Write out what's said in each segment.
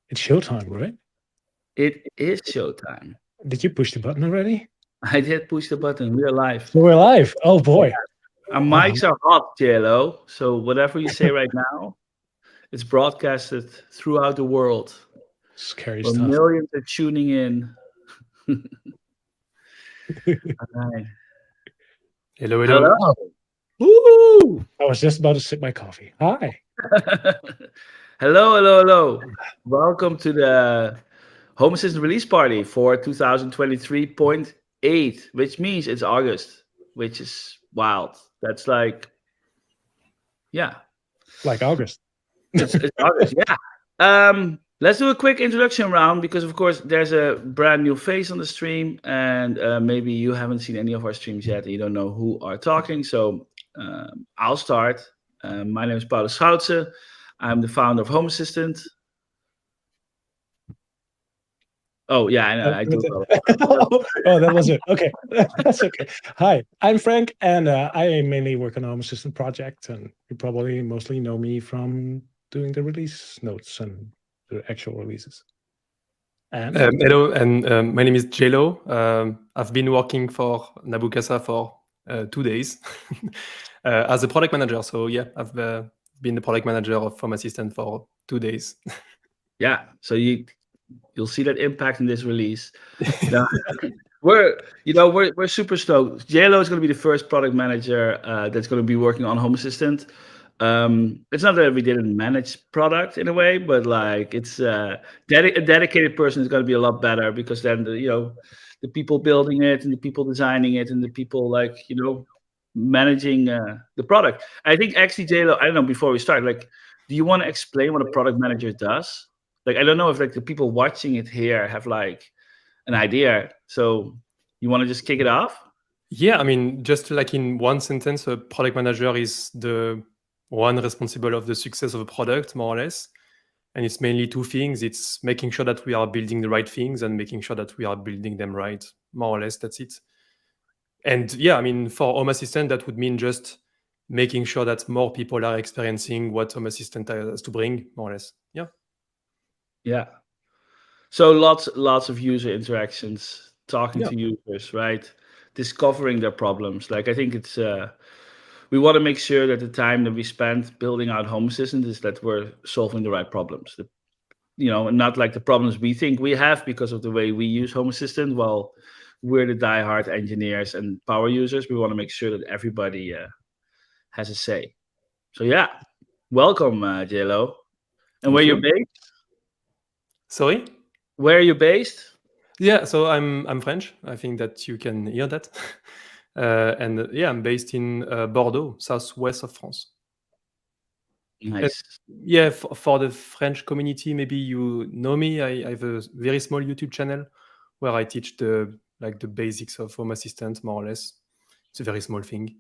It's showtime, right? It is showtime. Did you push the button already? I did push the button. We are live. So we're live. Oh Yeah. boy. Our Wow. mics are hot, JLO. So whatever you say right now, it's broadcasted throughout the world, Scary where stuff. millions are tuning in. Alright. Hello, hello. Hello. Woo! I was just about to sip my coffee. Hi. Hello, hello, hello. Welcome to the Home Assistant release party for 2023.8, which means it's August, which is wild. That's like, yeah, Like August. it's August, yeah. Let's do a quick introduction round because, of course, there's a brand new face on the stream, and maybe you haven't seen any of our streams yet, and you don't know who are talking. So I'll start. My name is Paulus Schoutse. I'm the founder of Home Assistant. Oh yeah, I know. I do. Oh, that was it. Okay. That's okay. Hi, I'm Frank, and I mainly work on Home Assistant project, and you probably mostly know me from doing the release notes and the actual releases. And Hello, and my name is Jello. I've been working for Nabukasa for 2 days as a product manager. So yeah, I've been the product manager of Home Assistant for 2 days. Yeah, so you'll see that impact in this release. Now, we're super stoked. JLo is going to be the first product manager that's going to be working on Home Assistant. It's not that we didn't manage product in a way, but like it's a dedicated person is going to be a lot better because then the people building it and the people designing it and the people managing the product. I think actually JLo, I don't know, before we start, like, do you want to explain what a product manager does? Like, I don't know if like the people watching it here have like an idea. So you want to just kick it off? Yeah, I mean, just like in one sentence, a product manager is the one responsible of the success of a product, more or less. And it's mainly two things. It's making sure that we are building the right things and making sure that we are building them right. More or less, that's it. And yeah, I mean, for Home Assistant, that would mean just making sure that more people are experiencing what Home Assistant has to bring, more or less. Yeah. Yeah. So lots of user interactions, talking Yeah. to users, right? Discovering their problems. Like I think it's we want to make sure that the time that we spend building out Home Assistant is that we're solving the right problems. And not like the problems we think we have because of the way we use Home Assistant. Well, we're the diehard engineers and power users. We want to make sure that everybody has a say. So yeah, welcome, JLo. And Thank where you're you. based? Sorry? Where are you based? Yeah, so I'm French. I think that you can hear that. And yeah, I'm based in Bordeaux, southwest of France. Nice. Yeah, for the French community, maybe you know me. I have a very small YouTube channel where I teach the basics of Home Assistant, more or less. It's a very small thing.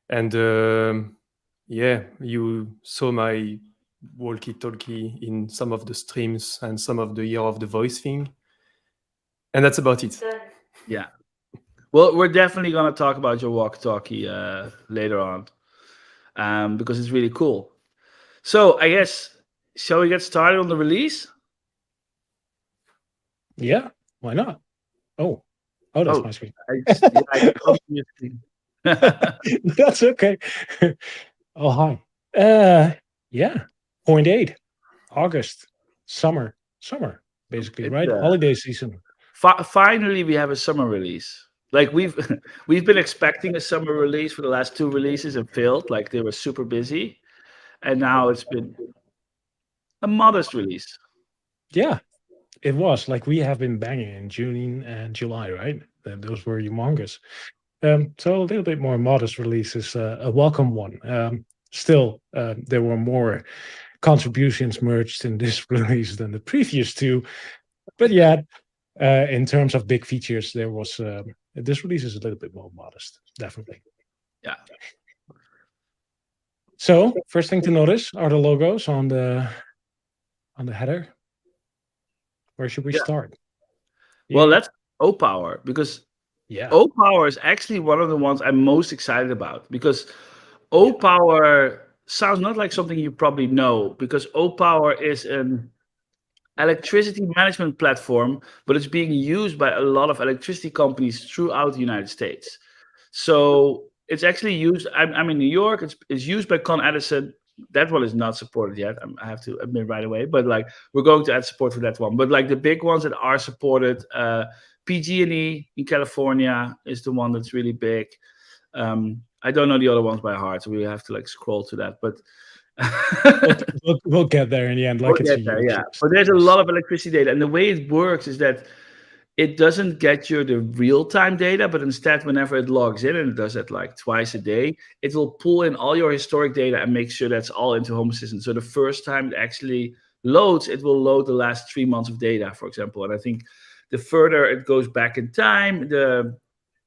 And yeah, you saw my Walkie Talkie in some of the streams and some of the Year of the Voice thing. And that's about it. Yeah. Well, we're definitely going to talk about your Walkie Talkie later on because it's really cool. So I guess, shall we get started on the release? yeah, why not? Oh, that's my screen. That's okay. Oh, hi. Yeah, 0.8, August, summer, basically, right? Holiday season. Finally, we have a summer release. Like we've been expecting a summer release for the last two releases and failed. Like they were super busy, and now it's been a modest release. Yeah, it was like we have been banging in June and July, right? Those were humongous. So a little bit more modest release is a welcome one. Still, there were more contributions merged in this release than the previous two, but yeah, in terms of big features, there was this release is a little bit more modest, definitely. Yeah. So first thing to notice are the logos on the header. Where should we start? Well, that's O-Power because O-Power is actually one of the ones I'm most excited about because O-Power sounds not like something you probably know because O-Power is an electricity management platform, but it's being used by a lot of electricity companies throughout the United States. So it's actually used. I'm in New York. It's used by Con Edison. That one is not supported yet. I have to admit right away. But like we're going to add support for that one. But like the big ones that are supported, PG&E in California is the one that's really big. I don't know the other ones by heart, so we have to like scroll to that. But We'll get there in the end. Like we'll it's a get there, huge yeah. list. But there's a lot of electricity data, and the way it works is that it doesn't get you the real-time data, but instead, whenever it logs in, and it does that like twice a day, it will pull in all your historic data and make sure that's all into Home Assistant. So the first time it actually loads, it will load the last 3 months of data, for example. And I think the further it goes back in time, the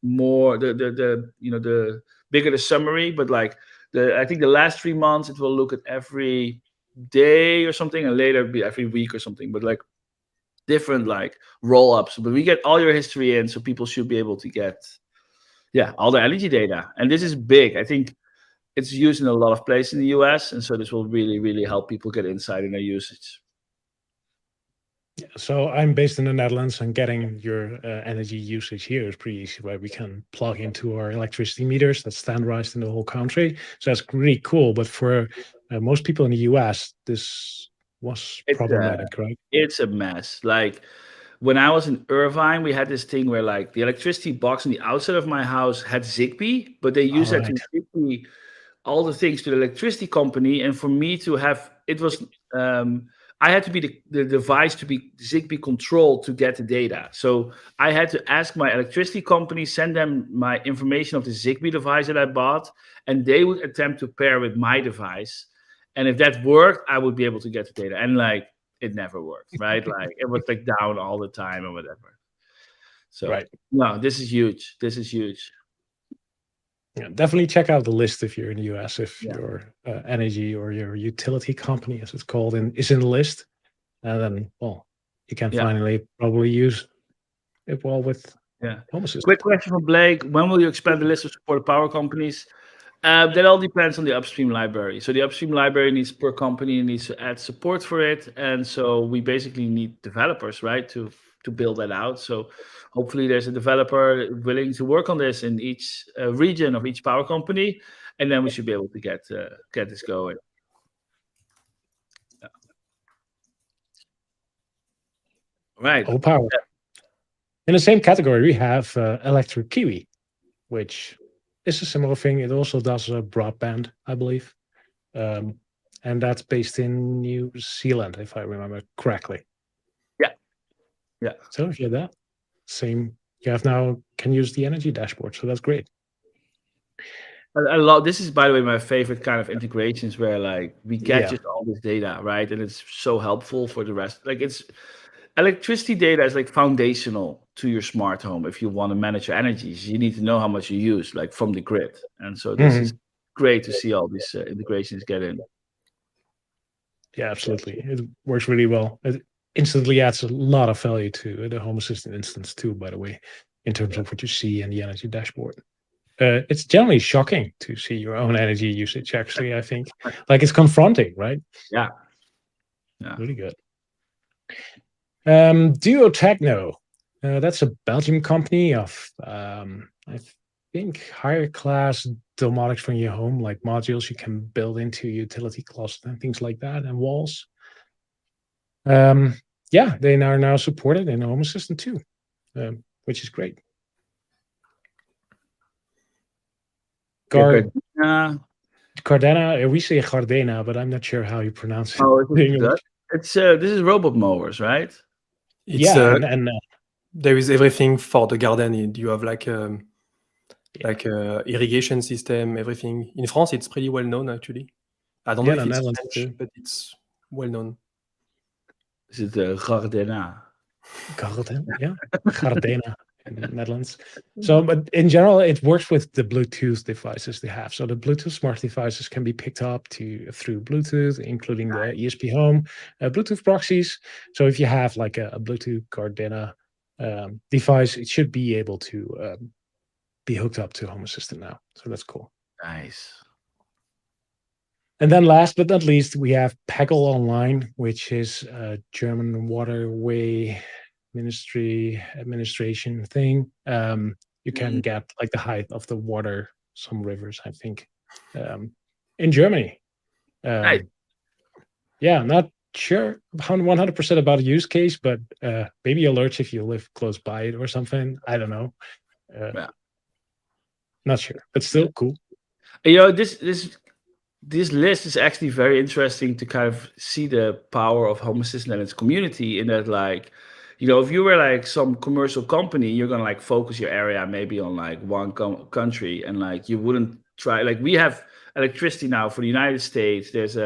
more the bigger the summary. But like I think the last 3 months, it will look at every day or something, and later it'll be every week or something. But like different like roll-ups, but we get all your history in, so people should be able to get all the energy data. And this is big. I think it's used in a lot of places in the US, and so this will really, really help people get insight in their usage. So I'm based in the Netherlands, and getting your energy usage here is pretty easy, right? We can plug into our electricity meters that's standardized in the whole country. So that's really cool. But for most people in the US, this was problematic, right? It's a mess. Like when I was in Irvine, we had this thing where like the electricity box on the outside of my house had Zigbee, but they used that to Zigbee all the things to the electricity company. And for me to have, it was, I had to be the device to be Zigbee controlled to get the data. So I had to ask my electricity company, send them my information of the Zigbee device that I bought, and they would attempt to pair with my device. And if that worked, I would be able to get the data. And like, it never worked, right? Like it was like down all the time or whatever. So no, this is huge. This is huge. Yeah, definitely check out the list if you're in the US, if your energy or your utility company, as it's called, is in the list. And then, well, you can finally probably use it well with Home Assistant. Quick question from Blake. When will you expand the list of supported power companies? That all depends on the upstream library. So the upstream library needs per company needs to add support for it. And so we basically need developers, right, to build that out. So hopefully there's a developer willing to work on this in each region of each power company, and then we should be able to get this going. Right. Oh, power. In the same category, we have Electric Kiwi, which is a similar thing. It also does broadband, I believe. And that's based in New Zealand, if I remember correctly. Yeah. So if you have that, same, you have now can use the energy dashboard. So that's great. I love this. Is, by the way, my favorite kind of integrations where like we get just all this data, right? And it's so helpful for the rest. Like it's electricity data is like foundational to your smart home. If you want to manage your energies, you need to know how much you use, like from the grid. And so this is great to see all these integrations get in. Yeah, absolutely. It works really well. It instantly adds a lot of value to the Home Assistant instance too, by the way, in terms of what you see in the energy dashboard. It's generally shocking to see your own energy usage, actually, I think. Like it's confronting, right? Yeah. Really good. Duo Techno. That's a Belgian company of, I think, higher class domotics from your home, like modules you can build into utility closet and things like that, and walls. Yeah, they are now supported in Home Assistant too, which is great. Gardena, we say Gardena, but I'm not sure how you pronounce it. Oh, it's this is robot mowers, right? It's, and there is everything for the garden. You have like irrigation system, everything. In France, it's pretty well known actually. I don't know if it's French, too, but it's well known. Is it Gardena? Gardena, yeah, Gardena in the Netherlands. So, but in general, it works with the Bluetooth devices they have. So the Bluetooth smart devices can be picked up through Bluetooth, including the ESP Home, Bluetooth proxies. So if you have like a Bluetooth Gardena device, it should be able to be hooked up to Home Assistant now. So that's cool. Nice. And then last but not least, we have Peggle Online, which is a German waterway administration thing. You can get like the height of the water, some rivers, I think, in Germany. Nice. Yeah, not sure 100% about the use case, but maybe alerts if you live close by it or something. I don't know. Yeah. Not sure, but still cool. This list is actually very interesting to kind of see the power of Home Assistant and its community in that, like, if you were like some commercial company, you're gonna like focus your area maybe on like one country, and like you wouldn't try, like we have electricity now for the United States. There's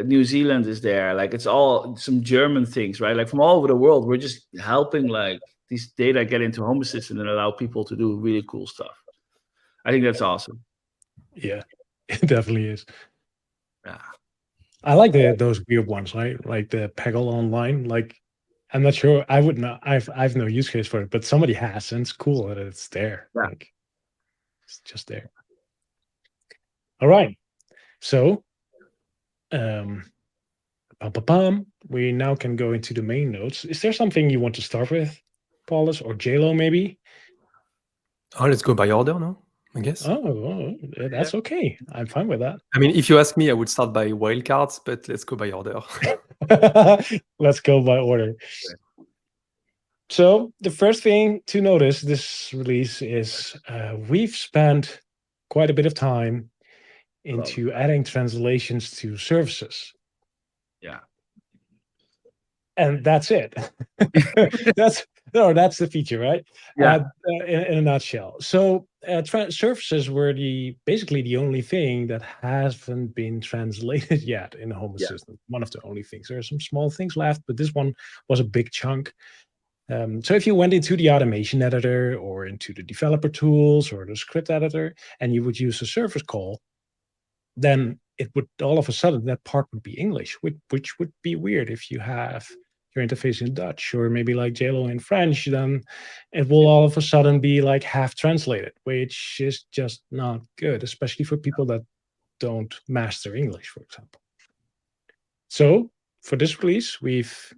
New Zealand is there, like it's all some German things, right? Like from all over the world, we're just helping like these data get into Home Assistant and allow people to do really cool stuff. I think that's awesome. Yeah, it definitely is. Yeah. I like those weird ones, right? Like the Peggle Online. Like, I'm not sure. I would not. I've no use case for it, but somebody has, and it's cool that it's there. Yeah. Like, it's just there. All right. So, we now can go into the main notes. Is there something you want to start with, Paulus or JLo, maybe? Oh, let's go by order now, I guess. Oh, that's okay. I'm fine with that. I mean, if you ask me, I would start by wildcards, but let's go by order. Let's go by order. So the first thing to notice this release is we've spent quite a bit of time into adding translations to services. Yeah. And that's it. that's the feature, right? Yeah. In a nutshell. So services were basically the only thing that hasn't been translated yet in Home Assistant. One of the only things. There are some small things left, but this one was a big chunk. So if you went into the automation editor or into the developer tools or the script editor, and you would use a service call, then it would all of a sudden that part would be English, which would be weird if you have your interface in Dutch or maybe like JLo in French. Then it will all of a sudden be like half translated, which is just not good, especially for people that don't master English, for example. So for this release, we've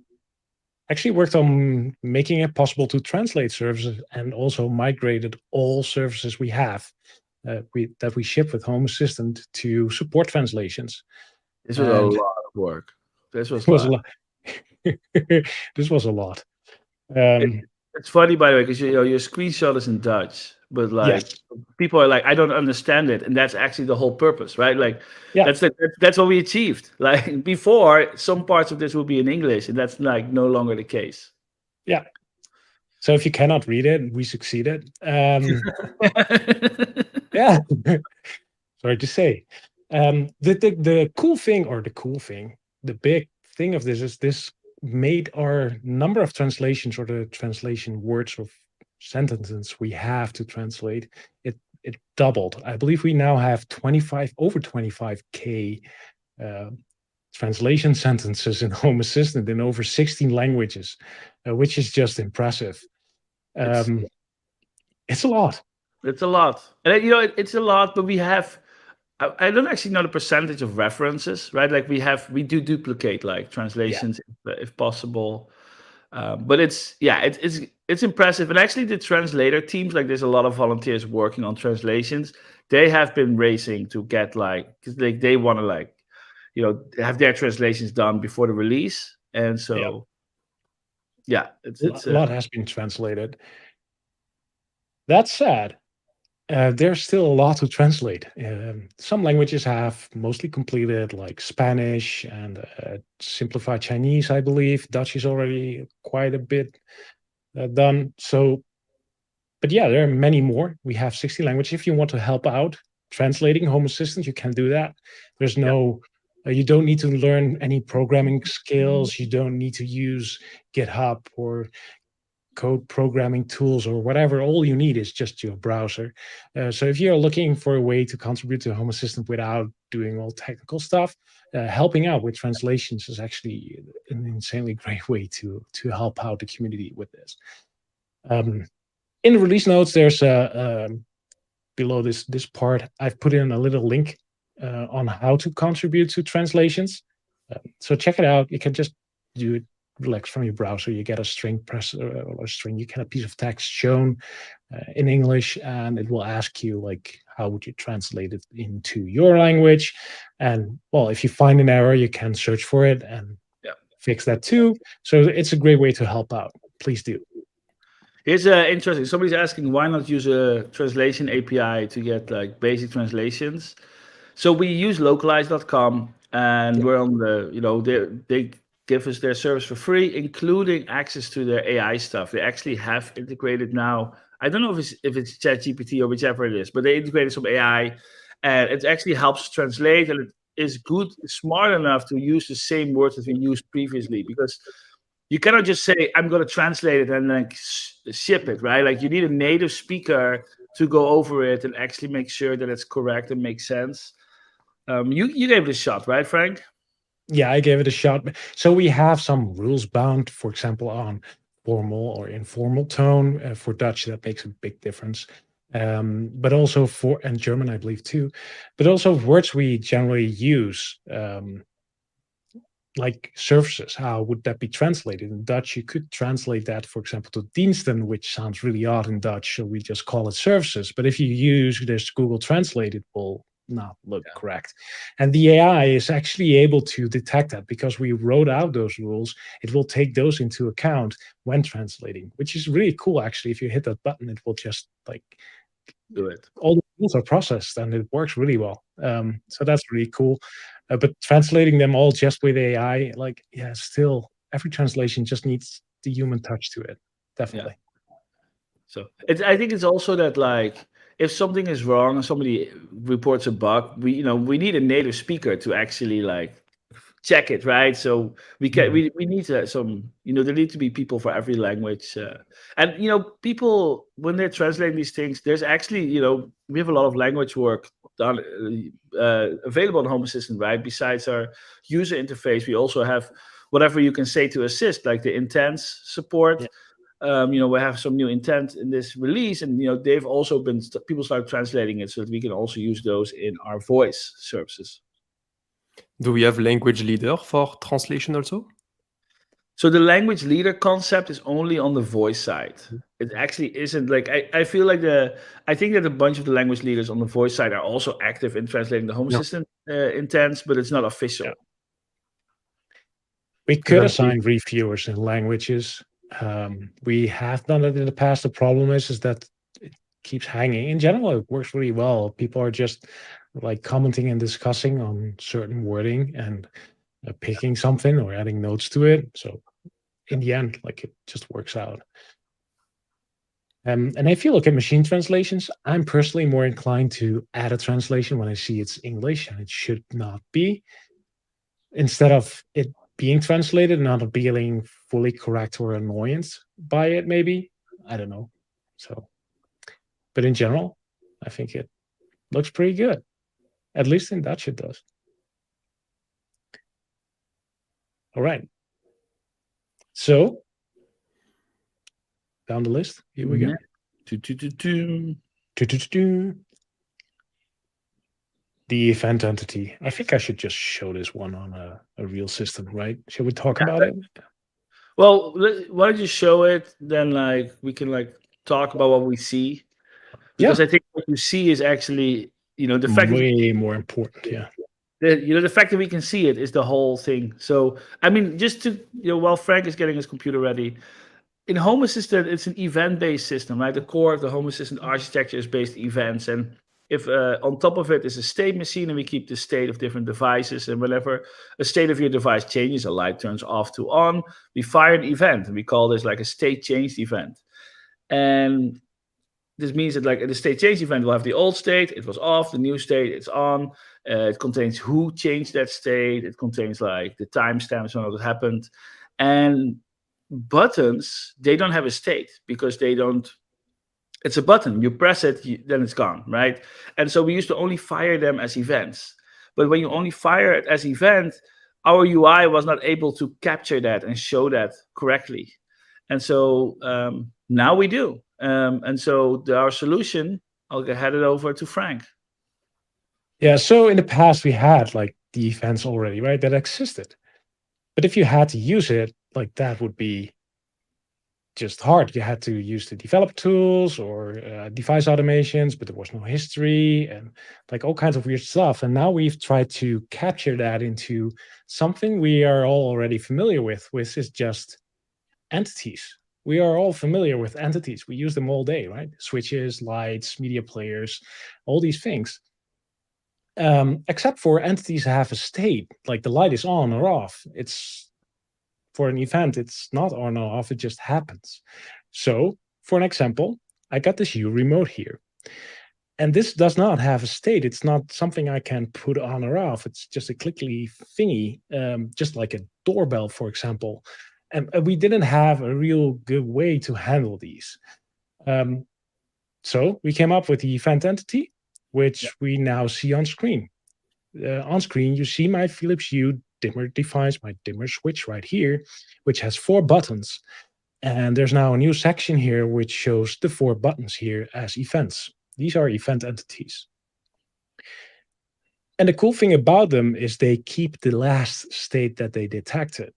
actually worked on making it possible to translate services and also migrated all services we have that we ship with Home Assistant to support translations. This was a lot of work. This was a lot. This was a lot. It's funny, by the way, because your screenshot is in Dutch, but like people are like, I don't understand it, and that's actually the whole purpose, right? Like, that's what we achieved. Like before, some parts of this would be in English, and that's like no longer the case. Yeah. So if you cannot read it, we succeeded. Yeah. Sorry to say. The cool thing, the big thing of this is this made our number of translations or the translation words of sentences we have to translate, it doubled. I believe we now have over 25K translation sentences in Home Assistant in over 16 languages, which is just impressive. It's a lot. It's a lot. And it's a lot, but we have, I don't actually know the percentage of references, right? Like we do duplicate like translations if possible. But it's impressive. And actually the translator teams, like there's a lot of volunteers working on translations. They have been racing to get because they want to have their translations done before the release. And so, it's a lot has been translated. That said, there's still a lot to translate. Some languages have mostly completed, like Spanish and simplified Chinese, I believe. Dutch is already quite a bit done. So, but yeah, there are many more. We have 60 languages. If you want to help out translating Home Assistant, you can do that. There's no, you don't need to learn any programming skills. You don't need to use GitHub or code programming tools or whatever. All you need is just your browser. So if you're looking for a way to contribute to Home Assistant without doing all technical stuff, helping out with translations is actually an insanely great way to help out the community with this. In the release notes, there's below this part, I've put in a little link on how to contribute to translations. So check it out. You can just do it relax from your browser. You get a string press or a string. You get a piece of text shown in English, and it will ask you like, how would you translate it into your language? And well, if you find an error, you can search for it and fix that too. So it's a great way to help out. Please do. Here's interesting. Somebody's asking why not use a translation API to get like basic translations. So we use localize.com, and we're on the, they give us their service for free, including access to their AI stuff. They actually have integrated now. I don't know if it's ChatGPT or whichever it is, but they integrated some AI, and it actually helps translate, and it is good, smart enough to use the same words that we used previously, because you cannot just say, I'm going to translate it and like ship it, right? Like you need a native speaker to go over it and actually make sure that it's correct and makes sense. You gave it a shot, right, Frank? Yeah, I gave it a shot. So we have some rules bound, for example, on formal or informal tone. For Dutch, that makes a big difference. But also and German, I believe too. But also words we generally use, like services. How would that be translated in Dutch? You could translate that, for example, to diensten, which sounds really odd in Dutch, so we just call it services. But if you use this Google Translate, it will not look correct. And the AI is actually able to detect that because we wrote out those rules. It will take those into account when translating, which is really cool. Actually, if you hit that button, it will just like do it. All the rules are processed and it works really well. So that's really cool. But translating them all just with AI, like, yeah, still every translation just needs the human touch to it. Definitely. So I think it's also that like, if something is wrong and somebody reports a bug, we need a native speaker to actually like check it, right? So we need some, there need to be people for every language, and people when they're translating these things, there's actually we have a lot of language work done available on Home Assistant, right? Besides our user interface, we also have whatever you can say to assist, like the intents support. We have some new intent in this release, and they've also people start translating it so that we can also use those in our voice services. Do we have language leader for translation also? So the language leader concept is only on the voice side. It actually isn't like I feel like I think that a bunch of the language leaders on the voice side are also active in translating the Home Assistant intents, but it's not official. Yeah. We could assign reviewers in languages. We have done it in the past. The problem is that it keeps hanging. In general, it works really well. People are just like commenting and discussing on certain wording and picking something or adding notes to it. So in the end, like it just works out. And if you look at machine translations, I'm personally more inclined to add a translation when I see it's English and it should not be, instead of it being translated and not being fully correct or annoyance by it, maybe. I don't know. So, but in general, I think it looks pretty good. At least in Dutch it does. All right. So, down the list, here we go. The event entity. I think I should just show this one on a real system, right? Should we talk about it? Well, why don't you show it? Then, like, we can like talk about what we see, because I think what you see is actually, the fact way more important. Yeah. The fact that we can see it is the whole thing. So, I mean, just to while Frank is getting his computer ready, in Home Assistant, it's an event-based system, right? The core of the Home Assistant architecture is based on events, and if on top of it is a state machine, and we keep the state of different devices, and whenever a state of your device changes, a light turns off to on, we fire an event, and we call this like a state changed event. And this means that like the state change event will have the old state, it was off, the new state, it's on. It contains who changed that state. It contains like the timestamps when it happened. And buttons, they don't have a state because they don't. It's a button. You press it, then it's gone, right? And so we used to only fire them as events. But when you only fire it as event, our UI was not able to capture that and show that correctly. And so now we do. And so our solution, I'll hand it over to Frank. Yeah, so in the past we had like the events already, right? That existed. But if you had to use it, like that would be just hard. You had to use the develop tools or device automations, but there was no history and like all kinds of weird stuff. And now we've tried to capture that into something we are all already familiar with, which is just entities. We are all familiar with entities. We use them all day, right? Switches, lights, media players, all these things. Except for entities have a state, like the light is on or off. It's for an event, it's not on or off, it just happens. So, for an example, I got this U remote here. And this does not have a state. It's not something I can put on or off. It's just a clickly thingy, just like a doorbell, for example. And we didn't have a real good way to handle these. So we came up with the event entity, which we now see on screen. On screen, you see my Philips Hue dimmer device, my dimmer switch right here, which has 4 buttons. And there's now a new section here which shows the 4 buttons here as events. These are event entities. And the cool thing about them is they keep the last state that they detected.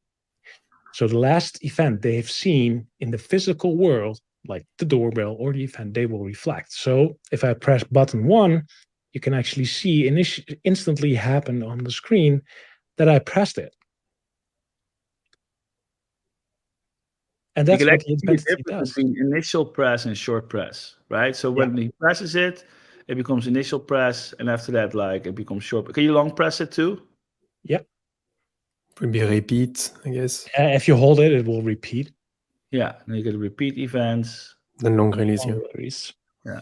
So the last event they've seen in the physical world, like the doorbell or the event, they will reflect. So if I press button 1, you can actually see instantly happen on the screen that I pressed it. And that's what the event entity does. Between initial press and short press, right? So when he presses it, it becomes initial press, and after that, like it becomes short. Can you long press it too? Yeah. Maybe repeat, I guess. If you hold it, it will repeat. Yeah, and you get repeat events. Then long release. Long release. Yeah.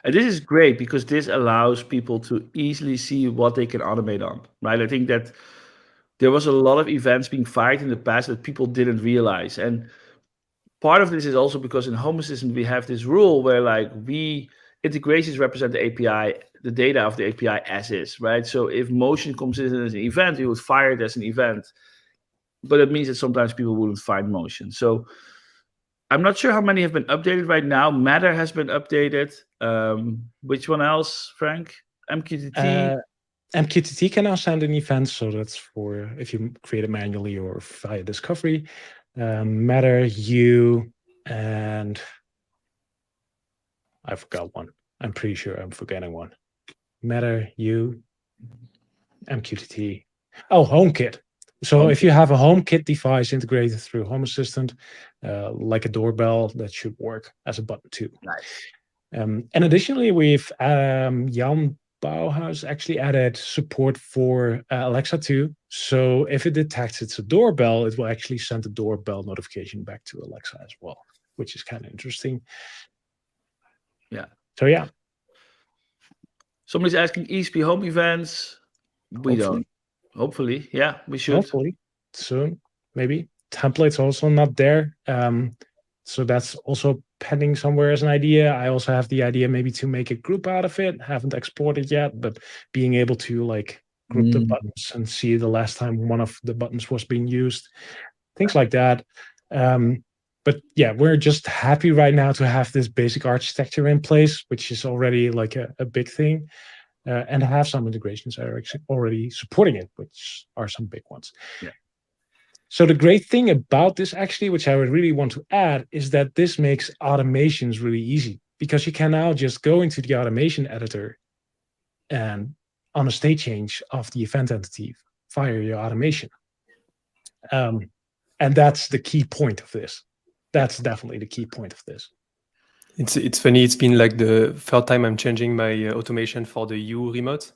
And this is great because this allows people to easily see what they can automate on, right? I think that there was a lot of events being fired in the past that people didn't realize. And part of this is also because in Home Assistant, we have this rule where like integrations represent the API, the data of the API as is, right? So if motion comes in as an event, we would fire it as an event. But it means that sometimes people wouldn't find motion. So I'm not sure how many have been updated right now. Matter has been updated. Which one else, Frank? MQTT? MQTT can now send an event, so that's for if you create it manually or via discovery. Matter, U, and I forgot one. I'm pretty sure I'm forgetting one. Matter, U, MQTT. Oh, HomeKit. So if you have a HomeKit device integrated through Home Assistant, like a doorbell, that should work as a button too. Nice. And additionally, we've Jan Bauhaus actually added support for Alexa too. So if it detects it's a doorbell, it will actually send a doorbell notification back to Alexa as well, which is kind of interesting. Yeah. So yeah. Somebody's asking ESP home events. We don't. Hopefully, yeah, we should. Hopefully soon, maybe. Templates also not there. So that's also pending somewhere as an idea. I also have the idea maybe to make a group out of it. Haven't exported yet, but being able to like group the buttons and see the last time one of the buttons was being used, things like that. But yeah, we're just happy right now to have this basic architecture in place, which is already like a big thing. And have some integrations that are actually already supporting it, which are some big ones. Yeah. So the great thing about this actually, which I would really want to add, is that this makes automations really easy because you can now just go into the automation editor and on a state change of the event entity, fire your automation. And that's the key point of this. That's definitely the key point of this. It's funny. It's been like the third time I'm changing my automation for the U remote.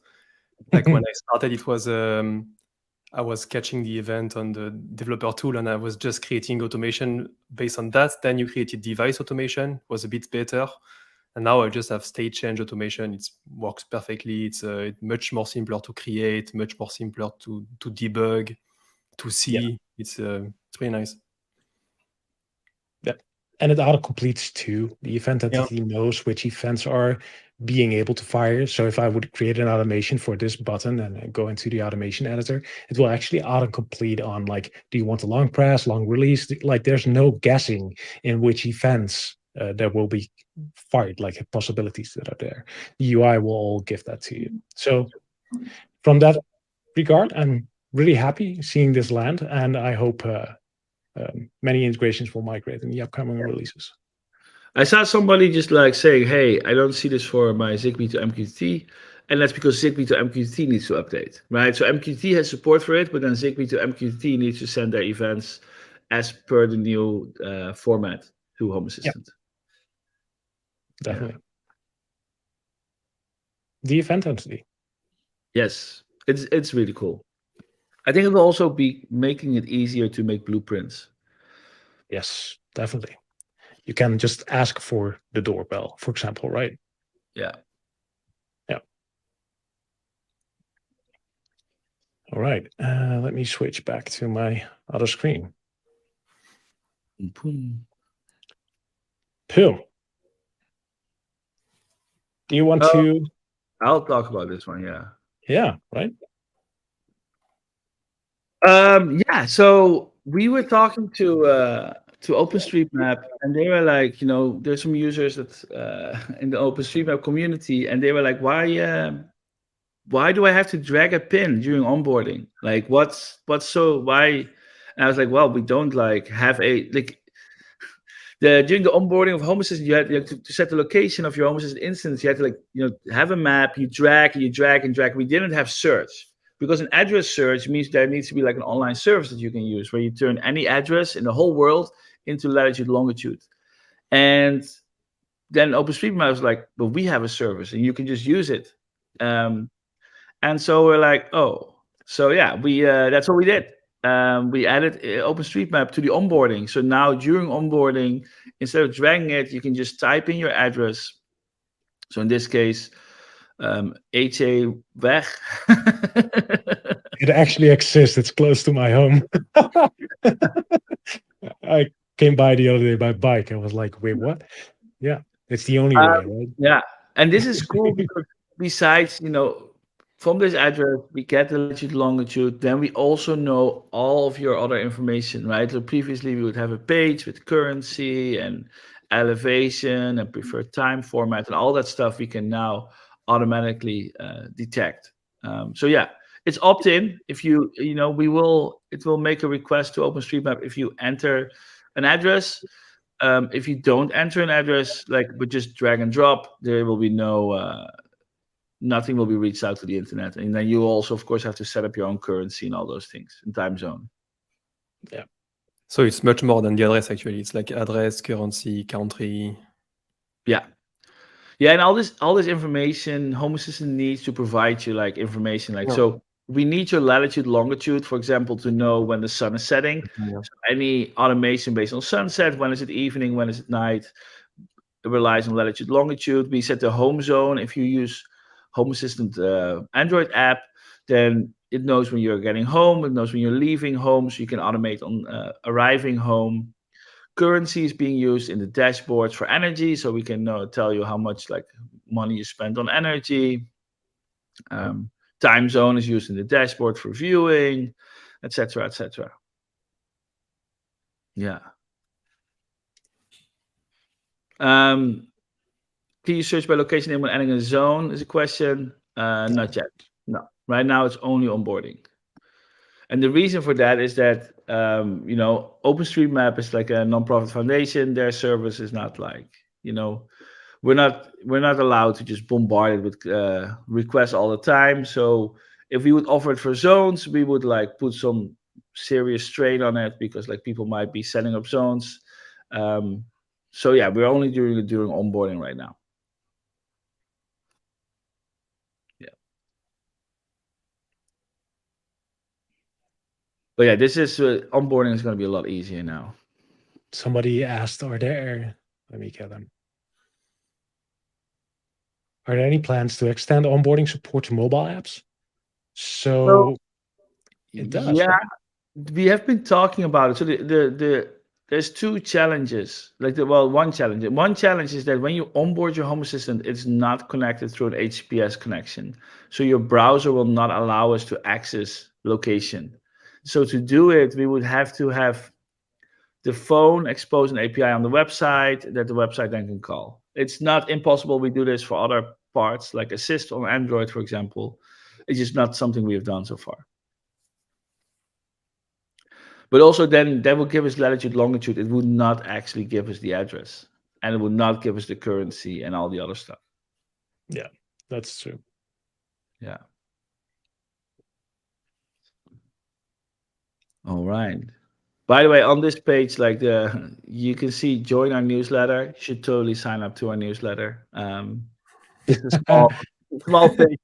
Like when I started, it was I was catching the event on the developer tool, and I was just creating automation based on that. Then you created device automation, was a bit better, and now I just have state change automation. It works perfectly. It's much more simpler to create, much more simpler to debug, to see. Yeah. It's really nice. Yeah. And it auto-completes too. The event entity knows which events are being able to fire. So if I would create an automation for this button and go into the automation editor, it will actually auto-complete on like, do you want a long press, long release? Like there's no guessing in which events that will be find like possibilities that are there. The UI will all give that to you. So from that regard, I'm really happy seeing this land, and I hope many integrations will migrate in the upcoming releases. I saw somebody just like saying, "Hey, I don't see this for my Zigbee to MQTT," and that's because Zigbee to MQTT needs to update, right? So MQTT has support for it, but then Zigbee to MQTT needs to send their events as per the new format to Home Assistant. Definitely. The event entity. Yes, it's really cool. I think it will also be making it easier to make blueprints. Yes, definitely. You can just ask for the doorbell, for example, right? Yeah. All right. Let me switch back to my other screen. Boom. Pil, do you want to? I'll talk about this one. Yeah. Yeah, right. Yeah. So we were talking to OpenStreetMap, and they were like, there's some users that in the OpenStreetMap community, and they were like, why do I have to drag a pin during onboarding? Like, what's so why? And I was like, well, we don't like have a like. During the onboarding of Home Assistant, you had to set the location of your Home Assistant instance. You had to have a map. You drag and you drag and drag. We didn't have search because an address search means there needs to be like an online service that you can use where you turn any address in the whole world into latitude, longitude. And then OpenStreetMap was like, but we have a service and you can just use it. And so we're like, oh, so yeah, we that's what we did. We added OpenStreetMap to the onboarding. So now during onboarding, instead of dragging it, you can just type in your address. So in this case, HA Weg. It actually exists. It's close to my home. I came by the other day by bike. I was like, wait, what? Yeah, it's the only way, right? Yeah, and this is cool because besides, from this address, we get the latitude, longitude. Then we also know all of your other information, right? So previously, we would have a page with currency and elevation and preferred time format and all that stuff. We can now automatically detect. So yeah, it's opt-in. If it will make a request to OpenStreetMap if you enter an address. If you don't enter an address, but just drag and drop, there will be nothing will be reached out to the internet. And then you also, of course, have to set up your own currency and all those things and time zone. Yeah. So it's much more than the address, actually. It's like address, currency, country. Yeah. Yeah, and all this information, Home Assistant needs to provide you information. So we need your latitude, longitude, for example, to know when the sun is setting. Yeah. So any automation based on sunset, when is it evening, when is it night, it relies on latitude, longitude. We set the home zone. If you use Home Assistant Android app, then it knows when you're getting home. It knows when you're leaving home, so you can automate on arriving home. Currency is being used in the dashboards for energy, so we can tell you how much money you spent on energy. Time zone is used in the dashboard for viewing, etc., etc. Yeah. Can you search by location name when adding a zone? Is a question. Not yet. No. Right now it's only onboarding. And the reason for that is that OpenStreetMap is like a nonprofit foundation. Their service is not we're not allowed to just bombard it with requests all the time. So if we would offer it for zones, we would put some serious strain on it because people might be setting up zones. So yeah, we're only doing it during onboarding right now. Yeah. But yeah, this is onboarding is going to be a lot easier now. Somebody asked, let me get them. Are there any plans to extend onboarding support to mobile apps? So it does. Yeah, right? we have been talking about it. So there's two challenges. One challenge. One challenge is that when you onboard your Home Assistant, it's not connected through an HTTPS connection. So your browser will not allow us to access location. So to do it, we would have to have the phone expose an API on the website that the website then can call. It's not impossible. We do this for other parts, like Assist on Android, for example. It's just not something we have done so far. But also, then that will give us latitude, longitude. It would not actually give us the address, and it would not give us the currency and all the other stuff. Yeah, that's true. Yeah. All right. By the way, on this page, like you can see join our newsletter. You should totally sign up to our newsletter. It's a small page.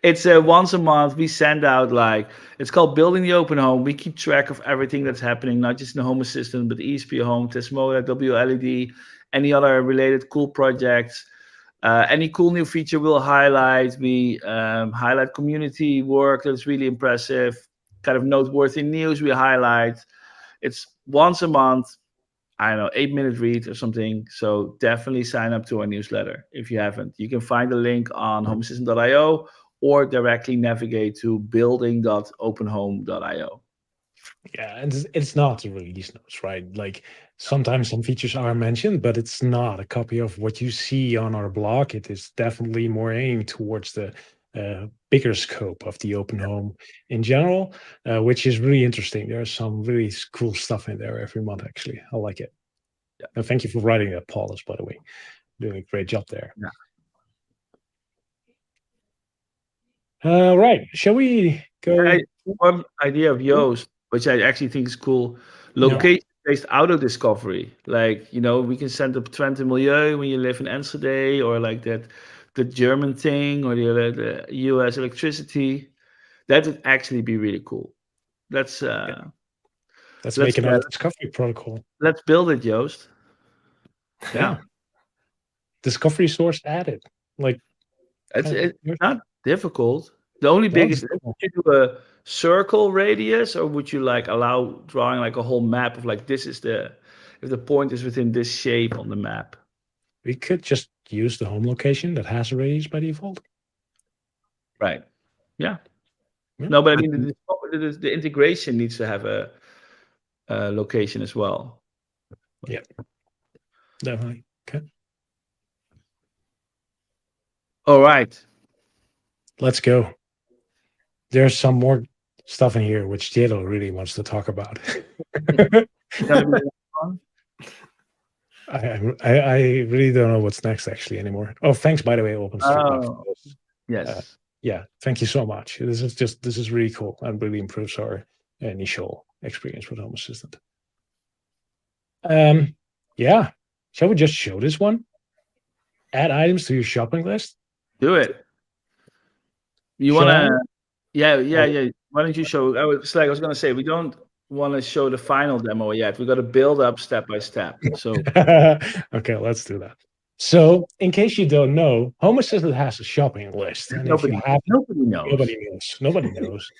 It's once a month we send out, like, it's called Building the Open Home. We keep track of everything that's happening, not just in the Home Assistant, but ESP Home, Tesmoda, WLED, any other related cool projects. Any cool new feature we'll highlight. We highlight community work that's really impressive, kind of noteworthy news we highlight. It's once a month. I don't know, 8-minute read or something. So definitely sign up to our newsletter if you haven't. You can find the link on homeassistant.io or directly navigate to building.openhome.io. Yeah, and it's not a release notes, right? Like sometimes some features are mentioned, but it's not a copy of what you see on our blog. It is definitely more aimed towards the bigger scope of the open home in general, which is really interesting. There's some really cool stuff in there every month, actually. I like it. Yeah. And thank you for writing that, Paulus, by the way. Doing a great job there. Yeah. Right. Shall we go? One idea of Yoast, which I actually think is cool. Location-based auto discovery. Like, we can send up Twente Milieu when you live in Enschede, or like the German thing, or the US electricity. That would actually be really cool. Let's make another discovery protocol. Let's build it, Joost. Yeah. Discovery source added. Like, it's not difficult. The only biggest, would you do a circle radius, or would you like allow drawing like a whole map of like, this is if the point is within this shape on the map? We could just use the home location that has a radius by default. Right. Yeah. No, but I mean, the integration needs to have a location as well. Yeah. Definitely. Okay. All right. Let's go. There's some more stuff in here which Jado really wants to talk about. I really don't know what's next actually anymore. Oh, thanks, by the way, OpenStreetMap. Yes. Yeah, thank you so much. This is really cool and really improves our initial experience with Home Assistant. Yeah. Shall we just show this one? Add items to your shopping list? Do it. You want to? Yeah. Why don't you show? I was going to say, we don't want to show the final demo yet. We got to build up step by step. So okay, let's do that. So, in case you don't know, Home Assistant has a shopping list, and nobody knows. Nobody knows.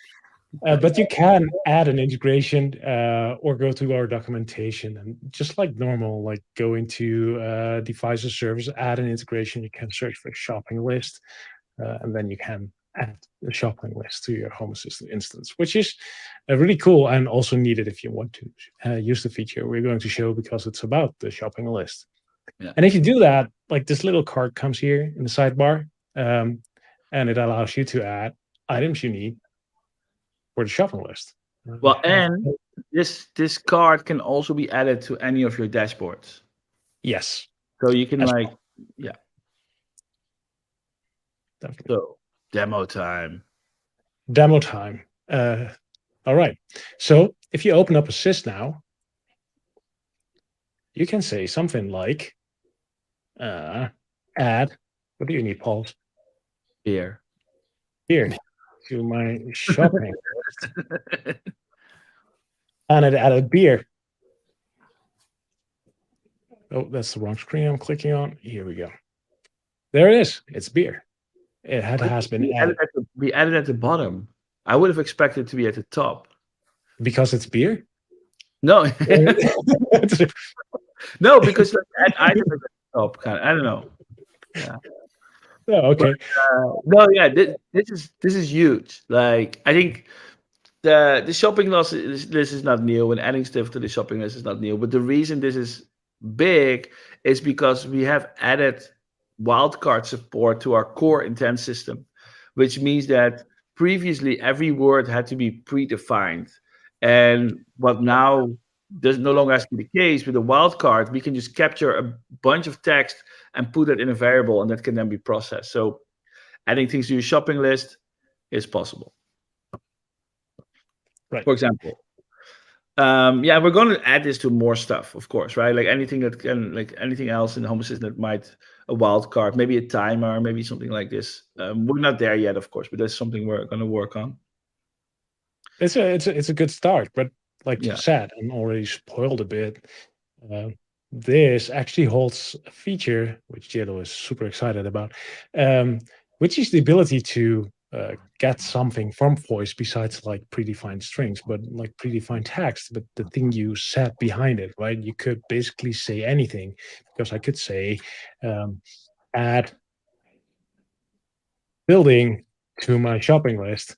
But you can add an integration or go to our documentation, and just like normal, like go into devices, service, add an integration. You can search for a shopping list, and then you can add a shopping list to your Home Assistant instance, which is really cool and also needed if you want to use the feature we're going to show, because it's about the shopping list. Yeah. And if you do that, like this little card comes here in the sidebar, and it allows you to add items you need for the shopping list. Well, and this card can also be added to any of your dashboards. Yes. So you can Definitely. So demo time. All right. So if you open up Assist now, you can say something like, add, what do you need, Paul? Beer. To my shopping list. And it added beer. Oh, that's the wrong screen I'm clicking on. Here we go. There it is. It's beer. It has been added. Be added at the bottom. I would have expected it to be at the top. Because it's beer? No. No, because like, add item at the top. Kind of, I don't know. Yeah. Oh, okay. But, no, yeah. This is huge. Like, I think the shopping list is not new, and adding stuff to the shopping list is not new. But the reason this is big is because we have added wildcard support to our core intent system, which means that previously every word had to be predefined. And what now does no longer has to be the case with a wildcard, we can just capture a bunch of text and put it in a variable, and that can then be processed. So adding things to your shopping list is possible. Right. For example, yeah, we're going to add this to more stuff, of course, right? Like anything that can, like anything else in the Home Assistant that might a wild card, maybe a timer, maybe something like this. We're not there yet, of course, but that's something we're going to work on. It's a good start, but like you Yeah. said, and already spoiled a bit. This actually holds a feature which JLo is super excited about, which is the ability to get something from voice besides like predefined strings, but like predefined text, but the thing you said behind it, right? You could basically say anything, because I could say add building to my shopping list.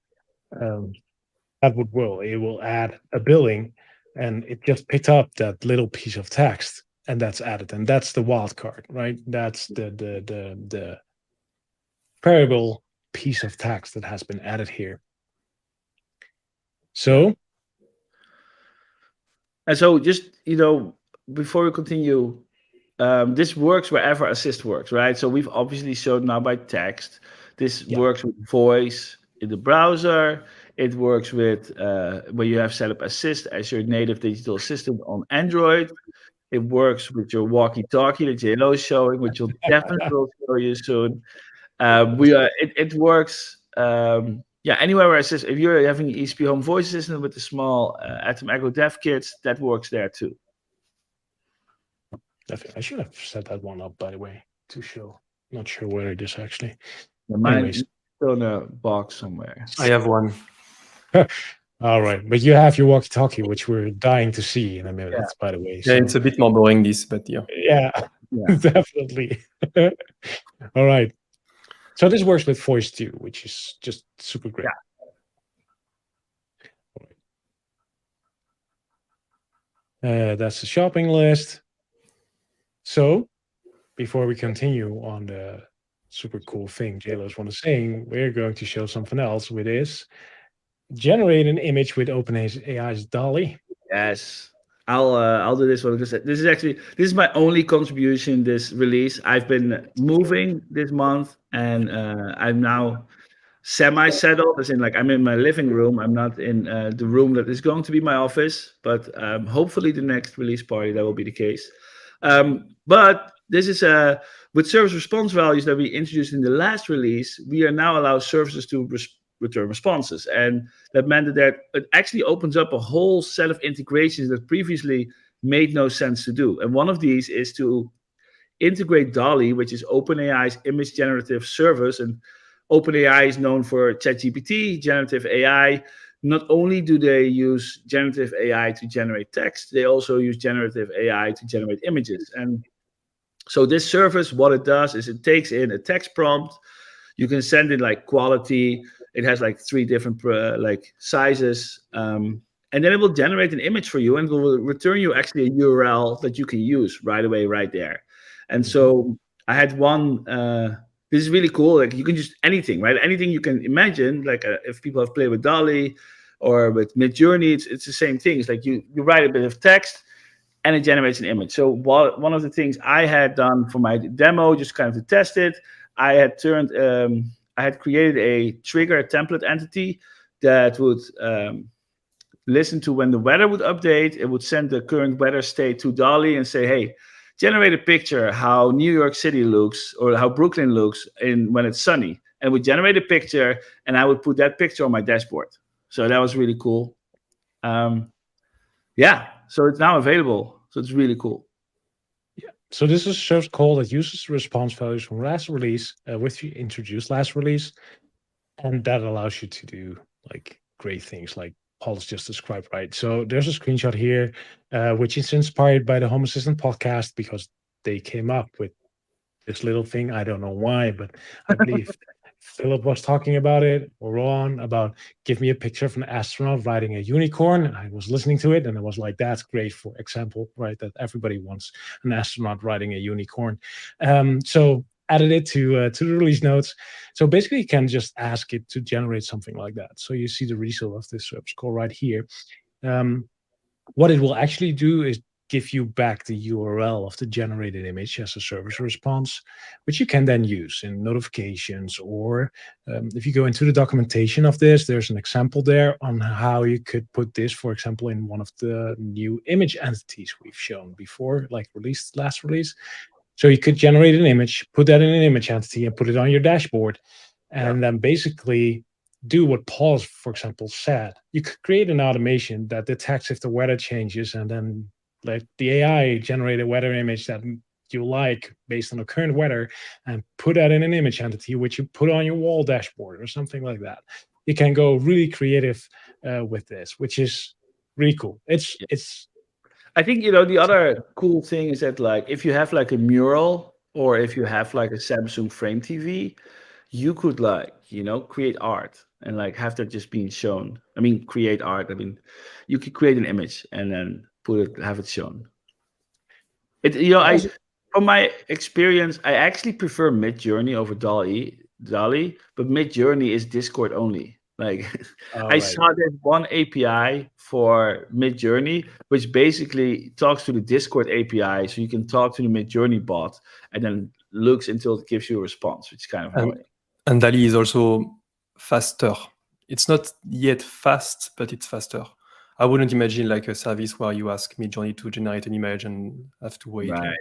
That would will it will add a building, and it just picked up that little piece of text, and that's added, and that's the wild card, right? That's the variable piece of text that has been added here. So And so just, before we continue, this works wherever assist works, right? So we've obviously showed now by text. This Yeah. works with voice in the browser. It works with where you have set up assist as your native digital assistant on Android. It works with your Walkie Talkie that JLo is showing, which will definitely will show you soon. It works. Yeah, anywhere where assist. If you're having ESP Home Voice Assistant with the small Atom Echo Dev kits, that works there too. I should have set that one up, by the way, to show. Not sure where it is actually. Mine Anyways. is still in a box somewhere. I have one. All right, but you have your walkie-talkie, which we're dying to see in a minute, by the way. Yeah, it's a bit more boring, this, but yeah. Yeah, definitely. All right. So this works with voice too, which is just super great. That's the shopping list. So before we continue on the super cool thing JLo's want to saying, we're going to show something else, which is generate an image with OpenAI's Dolly. Yes, I'll do this one because this is my only contribution this release. I've been moving this month, and I'm now semi-settled, as in like I'm in my living room. I'm not in the room that is going to be my office, but hopefully the next release party that will be the case. But this is with service response values that we introduced in the last release. We are now allow services to return responses, and that meant that it actually opens up a whole set of integrations that previously made no sense to do. And one of these is to integrate Dolly, which is OpenAI's image generative service. And OpenAI is known for ChatGPT, generative AI. Not only do they use generative AI to generate text, they also use generative AI to generate images. And so this service, what it does is it takes in a text prompt. You can send it like quality. It has like 3 different like sizes. And then it will generate an image for you, and it will return you actually a URL that you can use right away, right there. And so I had one, this is really cool. Like you can just anything, right? Anything you can imagine, like if people have played with Dolly or with Midjourney, it's the same thing. It's like you write a bit of text and it generates an image. So one of the things I had done for my demo, just kind of to test it, I had created a trigger template entity that would listen to when the weather would update. It would send the current weather state to Dolly and say, hey, generate a picture how New York City looks or how Brooklyn looks when it's sunny. And it would generate a picture, and I would put that picture on my dashboard. So that was really cool. Yeah, so it's now available. So it's really cool. Yeah. So this is a service call that uses response values from last release, which we introduced last release. And that allows you to do like great things like Paul's just described, right? So there's a screenshot here, which is inspired by the Home Assistant podcast, because they came up with this little thing. I don't know why, but I believe Philip was talking about it, or Ron, about give me a picture of an astronaut riding a unicorn. I was listening to it and I was like, that's great, for example, right? That everybody wants an astronaut riding a unicorn. So added it to the release notes. So basically, you can just ask it to generate something like that. So you see the result of this service call right here. What it will actually do is give you back the URL of the generated image as a service response, which you can then use in notifications, or if you go into the documentation of this, there's an example there on how you could put this, for example, in one of the new image entities we've shown before, like last release. So you could generate an image, put that in an image entity, and put it on your dashboard, and then basically do what Paul, for example, said. You could create an automation that detects if the weather changes, and then let the AI generate a weather image that you like based on the current weather, and put that in an image entity, which you put on your wall dashboard or something like that. You can go really creative with this, which is really cool. It's I think, the other cool thing is that, like, if you have like a mural, or if you have like a Samsung Frame TV, you could, like, create art and like have that just being shown. I mean, create art. I mean, you could create an image and then have it shown. From my experience, I actually prefer Midjourney over Dolly, but Midjourney is Discord only. Like, I saw there's one API for Midjourney, which basically talks to the Discord API, so you can talk to the Midjourney bot, and then looks until it gives you a response, which is kind of annoying. And Dolly is also faster. It's not yet fast, but it's faster. I wouldn't imagine like a service where you ask Midjourney to generate an image and have to wait. Right.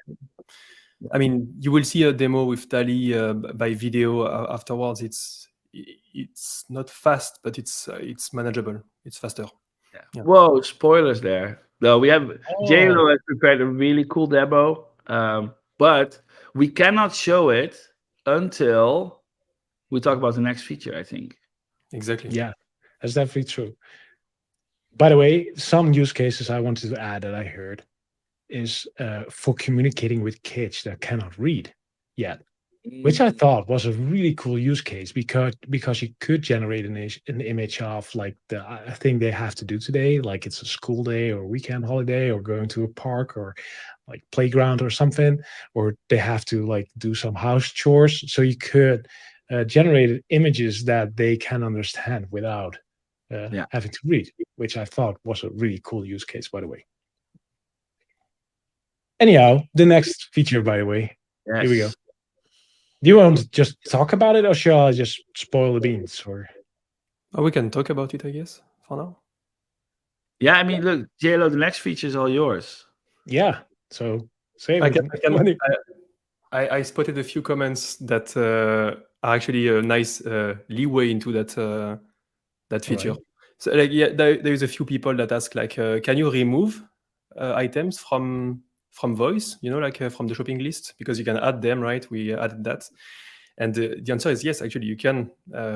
I mean, you will see a demo with Dolly by video afterwards. It's not fast, but it's manageable. It's faster. Yeah. Whoa, spoilers there. No, we have JLo has prepared a really cool demo, but we cannot show it until we talk about the next feature, I think. Exactly. Yeah, that's definitely true. By the way, some use cases I wanted to add that I heard is for communicating with kids that cannot read yet, which I thought was a really cool use case, because you could generate an image of like the thing they have to do today, like it's a school day or weekend holiday or going to a park or like playground or something, or they have to like do some house chores. So you could generate images that they can understand without having to read, which I thought was a really cool use case, by the way. Anyhow, the next feature, by the way, here we go. Do you want to just talk about it, or shall I just spoil the beans? Or we can talk about it, I guess, for now. Yeah, I mean, look, JLo, the next feature is all yours. Yeah, so say I spotted a few comments that are actually a nice leeway into that feature. Right. So, like, there is a few people that ask, like, can you remove items from voice, like from the shopping list, because you can add them, right? We added that. And the answer is yes, actually, you can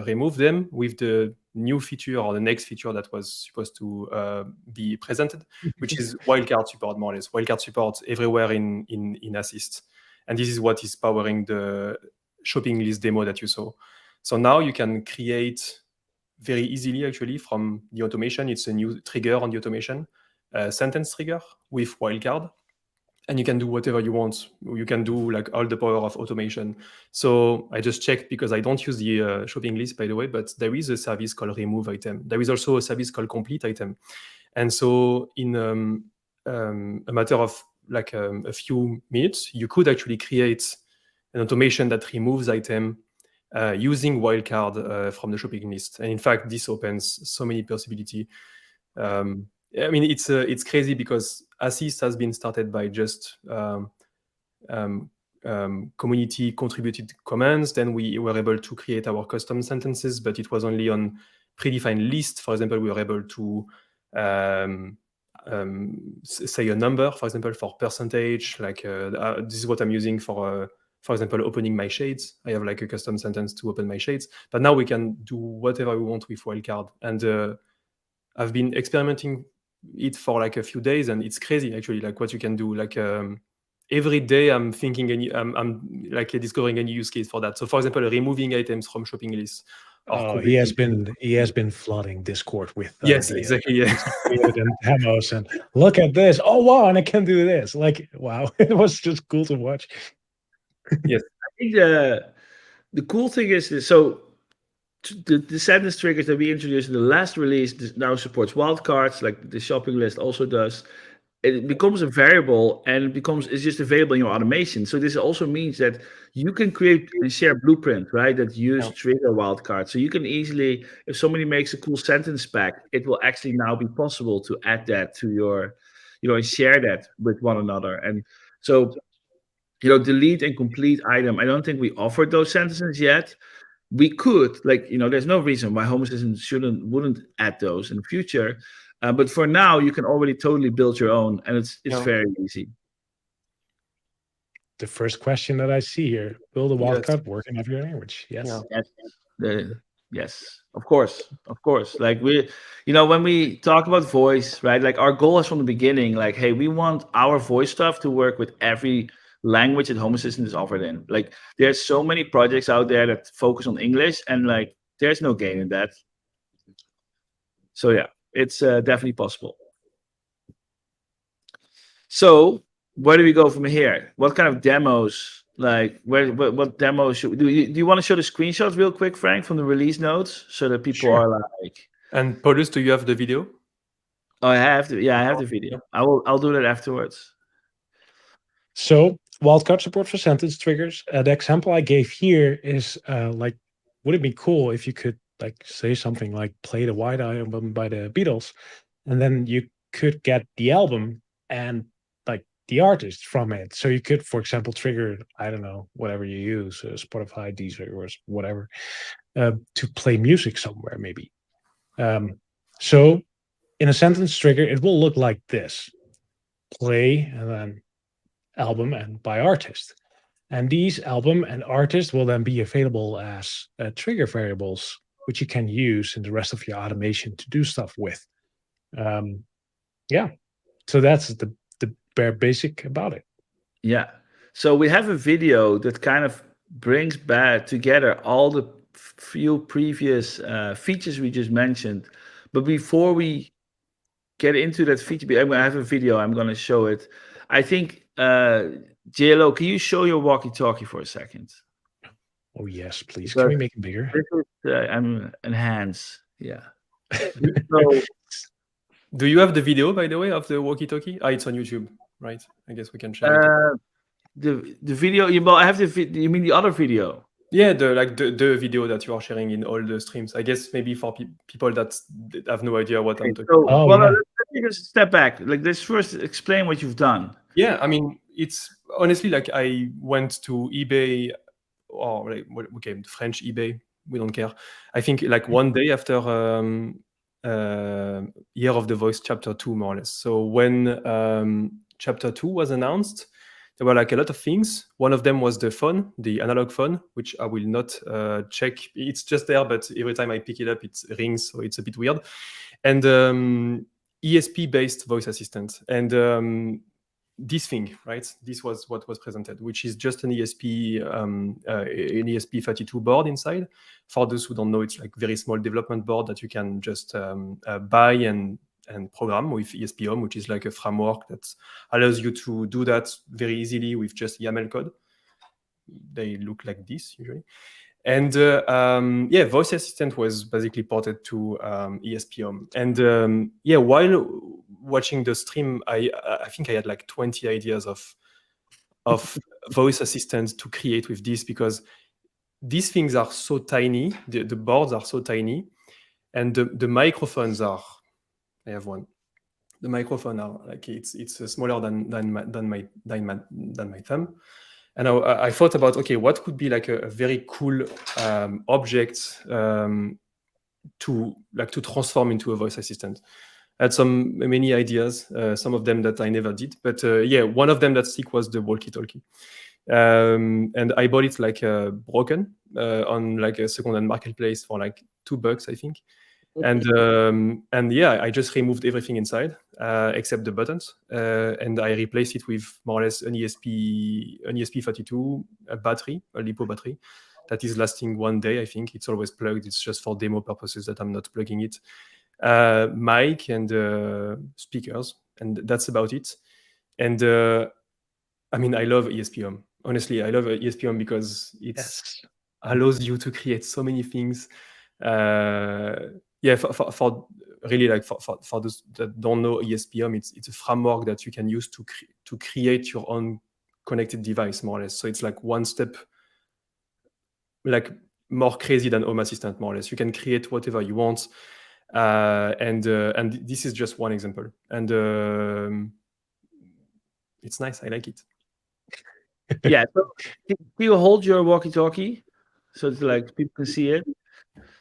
remove them with the new feature, or the next feature that was supposed to be presented, which is wildcard support, more or less. Wildcard support everywhere in Assist. And this is what is powering the shopping list demo that you saw. So now you can create very easily, actually, from the automation. It's a new trigger on the automation, sentence trigger with wildcard. And you can do whatever you want. You can do like all the power of automation. So I just checked, because I don't use the shopping list, by the way, but there is a service called remove item. There is also a service called complete item. And so in a matter of like a few minutes, you could actually create an automation that removes item using wildcard from the shopping list. And in fact, this opens so many possibilities. I mean, it's crazy, because Assist has been started by just community contributed commands. Then we were able to create our custom sentences, but it was only on predefined list. For example, we were able to say a number, for example, for percentage, like this is what I'm using for example, opening my shades. I have like a custom sentence to open my shades, but now we can do whatever we want with wildcard. And I've been experimenting it for like a few days, and it's crazy, actually, like what you can do. Like every day I'm thinking I'm like discovering a new use case for that. So for example, removing items from shopping lists. Oh, he has been flooding Discord with Yes, ideas. exactly. Yeah. Created and demos and look at this. Oh wow, and I can do this. Like wow, it was just cool to watch. Yes. I think the cool thing is this, so the sentence triggers that we introduced in the last release now supports wildcards, like the shopping list also does. It becomes a variable and it's just available in your automation. So this also means that you can create and share blueprint, right? That use trigger wildcard. So you can easily, if somebody makes a cool sentence pack, it will actually now be possible to add that to your, and share that with one another. And so, delete and complete item. I don't think we offered those sentences yet. We could, there's no reason why Home Assistant wouldn't add those in the future. But for now, you can already totally build your own, and it's very easy. The first question that I see here: will the wildcard work in every language? Yes. Yes, of course. Like when we talk about voice, right? Like our goal is from the beginning, like, hey, we want our voice stuff to work with every language that Home Assistant is offered in. Like there's so many projects out there that focus on English, and like there's no gain in that. So yeah, it's definitely possible. So where do we go from here? What kind of demos? Like what demos should do you want to show the screenshots real quick, Frank, from the release notes so that people are like. And Paulus, do you have the video? Oh, I have the video. I'll do that afterwards. So wildcard support for sentence triggers. The example I gave here is like, would it be cool if you could like say something like play the White Album by the Beatles, and then you could get the album and like the artist from it. So you could, for example, trigger, I don't know, whatever you use, Spotify, Deezer, or whatever, to play music somewhere maybe. So in a sentence trigger, it will look like this: play and then album and by artist. And these album and artist will then be available as trigger variables, which you can use in the rest of your automation to do stuff with. So that's the bare basic about it. Yeah. So we have a video that kind of brings back together all the few previous features we just mentioned. But before we get into that feature, I have a video. I'm going to show it. I think, JLO, can you show your walkie-talkie for a second? Oh, yes, please. Can we make it bigger? This is, I'm enhance. Yeah. Do you have the video, by the way, of the walkie-talkie? It's on YouTube, right? I guess we can share it. The video, I have you mean the other video? Yeah, the video that you are sharing in all the streams. I guess maybe for people that have no idea what I'm talking about. Let me just step back. Like, let's first explain what you've done. Yeah, I mean, it's honestly like I went to eBay, or like, okay, French eBay. We don't care. I think like one day after Year of the Voice Chapter 2, more or less. So when Chapter 2 was announced, there were like a lot of things. One of them was the phone, the analog phone, which I will not check. It's just there, but every time I pick it up, it rings, so it's a bit weird. And ESP-based voice assistant. And this thing, right? This was what was presented, which is just an ESP32 board inside. For those who don't know, it's like very small development board that you can just buy and program with ESP Home, which is like a framework that allows you to do that very easily with just YAML code. They look like this usually. And voice assistant was basically ported to ESP Home. And while watching the stream, I think I had like 20 ideas of voice assistants to create with this, because these things are so tiny, the boards are so tiny, and the microphones are, I have one. The microphone are like it's smaller than my thumb. And I thought about, okay, what could be like a very cool object to transform into a voice assistant. I had many ideas, some of them that I never did, but one of them that stick was the Walkie Talkie. And I bought it like broken on like a second-hand marketplace for like $2, I think. And yeah, I just removed everything inside except the buttons, and I replaced it with more or less an ESP32 battery, a LiPo battery that is lasting 1 day. I think it's always plugged. It's just for demo purposes that I'm not plugging it. Mic and speakers, and that's about it. And I mean, I love ESP-OM. Honestly, I love ESP-OM because it allows you to create so many things. Yeah, for really, like for those that don't know ESP-OM, it's a framework that you can use to create your own connected device, more or less. So it's like one step like more crazy than Home Assistant, more or less. You can create whatever you want, and this is just one example. And it's nice. I like it. Yeah. So can you hold your walkie-talkie so that like people can see it?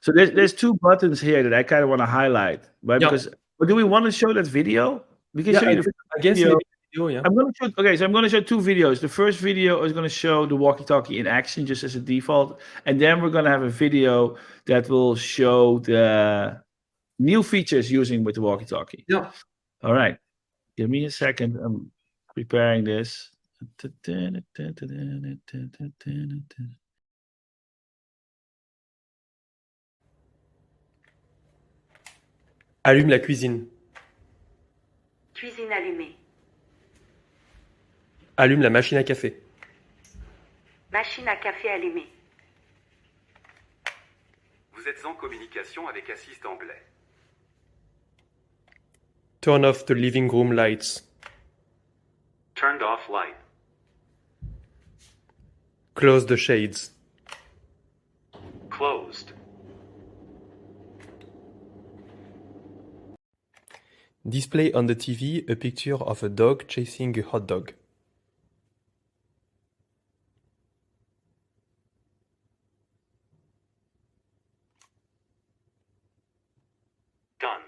So there's 2 buttons here that I kind of want to highlight, right? Yeah. Because do we want to show that video? We can Yeah, show you the I guess video. maybe video, yeah. I'm going to show 2 videos. The first video is going to show the walkie-talkie in action, just as a default, and then we're going to have a video that will show the new features using with the walkie-talkie. Yeah. All right, give me a second. I'm preparing this. Allume la cuisine. Cuisine allumée. Allume la machine à café. Machine à café allumée. Vous êtes en communication avec Assist anglais. Turn off the living room lights. Turned off light. Close the shades. Closed. Display on the TV a picture of a dog chasing a hot dog. Done.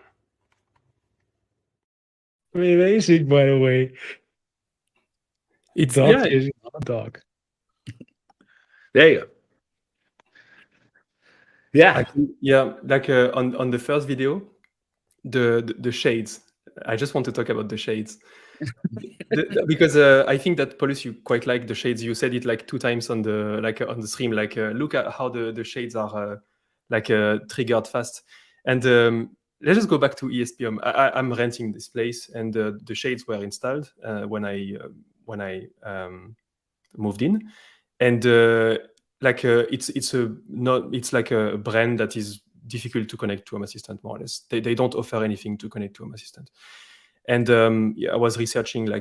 Amazing, by the way. It's Dog yeah, chasing a dog. There you go. Yeah. yeah. Like on the first video, the shades. I just want to talk about the shades. Because I think that Paulus, you quite like the shades. You said it like 2 times on the stream. Like look at how the shades are triggered fast. And let's just go back to ESP-OM. I'm renting this place, and the shades were installed when I moved in, and it's like a brand that is difficult to connect to Home Assistant, more or less. They don't offer anything to connect to Home Assistant. And I was researching I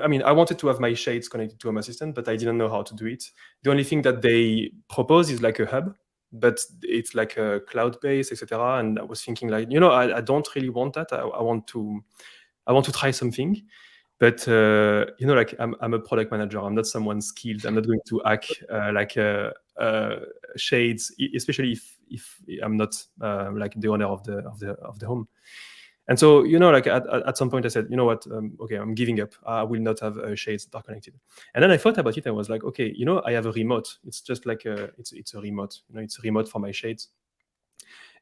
mean, I wanted to have my shades connected to Home Assistant, but I didn't know how to do it. The only thing that they propose is like a hub, but it's like a cloud-based, etc. And I was thinking like, I don't really want that. I want to try something. But like I'm a product manager. I'm not someone skilled. I'm not going to hack shades, especially if I'm not like the owner of the home. And so like at some point I said, you know what? Okay, I'm giving up. I will not have shades that are connected. And then I thought about it. I was like, okay, I have a remote. It's just like it's a remote. It's a remote for my shades.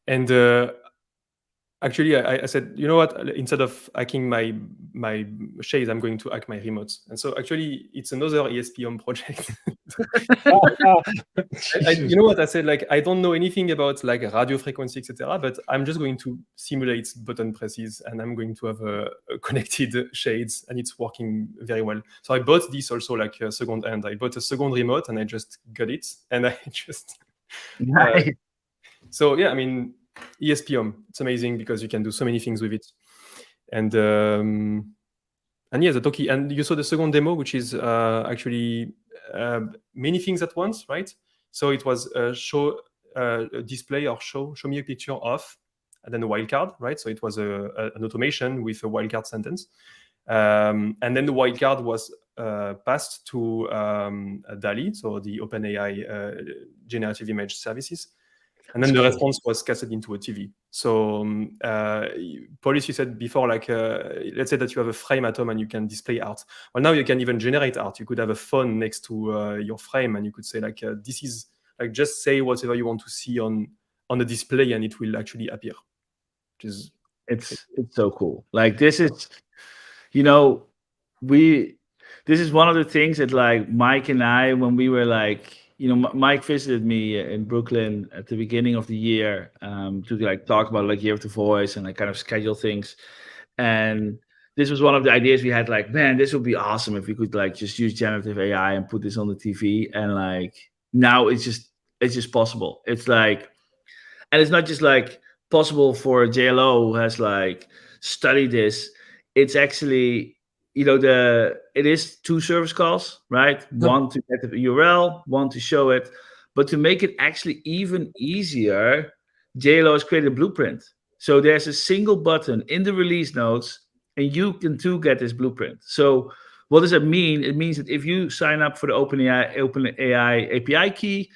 And actually, I said, you know what? Instead of hacking my shades, I'm going to hack my remotes. And so actually, it's another ESP-OM project. You know what? I said, like, I don't know anything about like radio frequency, etc. But I'm just going to simulate button presses, and I'm going to have a connected shades, and it's working very well. So I bought this also like a second hand. I bought a second remote, and I just got it, and I just. Nice. So yeah, I mean. ESP-OM, it's amazing because you can do so many things with it, and yeah, the Talkie. And you saw the second demo, which is actually many things at once, right? So it was show a display or show me a picture of, and then a wildcard, right? So it was an automation with a wildcard sentence, and then the wildcard was passed to Dolly, so the OpenAI generative image services. And then the response was casted into a TV. So, Paulus, you said before, like, let's say that you have a frame at home and you can display art. Well, now you can even generate art. You could have a phone next to your frame, and you could say, like, this is, like, just say whatever you want to see on on the display and it will actually appear, which is It's so cool. Like this is, you know, this is one of the things that like Mike and I, when we were like, Mike visited me in Brooklyn at the beginning of the year to like talk about like Year of the Voice and like kind of schedule things. And this was one of the ideas we had, like, man, this would be awesome if we could like just use generative AI and put this on the TV. And like now it's just possible. It's like, and it's not just like possible for JLO who has like studied this. It's actually, it is 2 service calls, right? One to get the URL, one to show it. But to make it actually even easier, JLO has created a blueprint. So there's a single button in the release notes, and you can too get this blueprint. So what does that mean? It means that if you sign up for the OpenAI API key,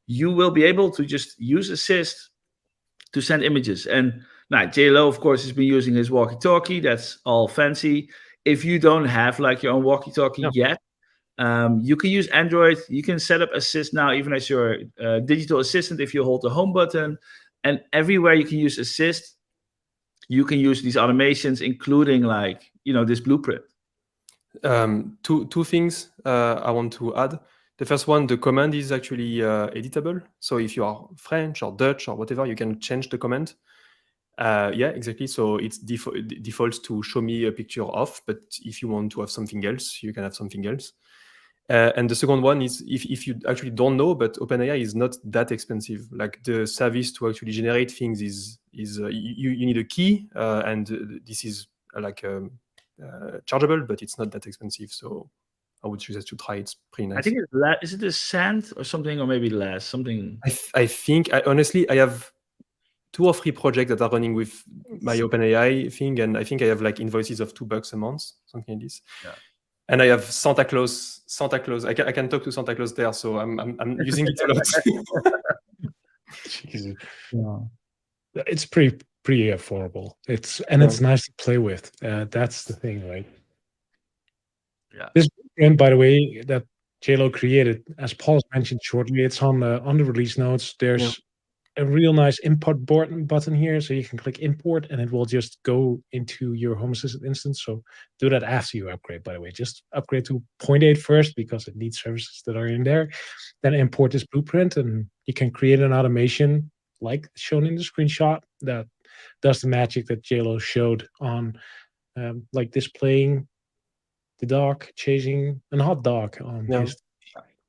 you will be able to just use Assist to send images. And now JLO, of course, has been using his Walkie Talkie. That's all fancy. If you don't have like your own Walkie Talkie yet, you can use Android. You can set up Assist now, even as your digital assistant, if you hold the home button. And everywhere you can use Assist, you can use these automations, including like, this blueprint. Two things I want to add. The first one, the command is actually editable. So if you are French or Dutch or whatever, you can change the command. Yeah, exactly. So it defaults to show me a picture of, but if you want to have something else, you can have something else. And the second one is if you actually don't know, but OpenAI is not that expensive. Like the service to actually generate things is you need a key, and this is like chargeable, but it's not that expensive. So I would suggest to try. It's pretty nice. I think is it a cent or something, or maybe less? Something. I think honestly I have 2 or 3 projects that are running with my OpenAI thing, and I think I have like invoices of $2 a month, something like this. Yeah. And I have Santa Claus. I can talk to Santa Claus there, so I'm using it a lot. Jesus. Yeah. It's pretty affordable. It's nice to play with. That's the thing, right? Yeah. This blueprint, by the way, that JLO created, as Paul mentioned shortly, it's on the release notes. There's a real nice import button here, so you can click import and it will just go into your Home Assistant instance. So do that after you upgrade, by the way. Just upgrade to 0.8 first because it needs services that are in there. Then import this blueprint and you can create an automation like shown in the screenshot that does the magic that JLO showed on like displaying the dog chasing a hot dog on his.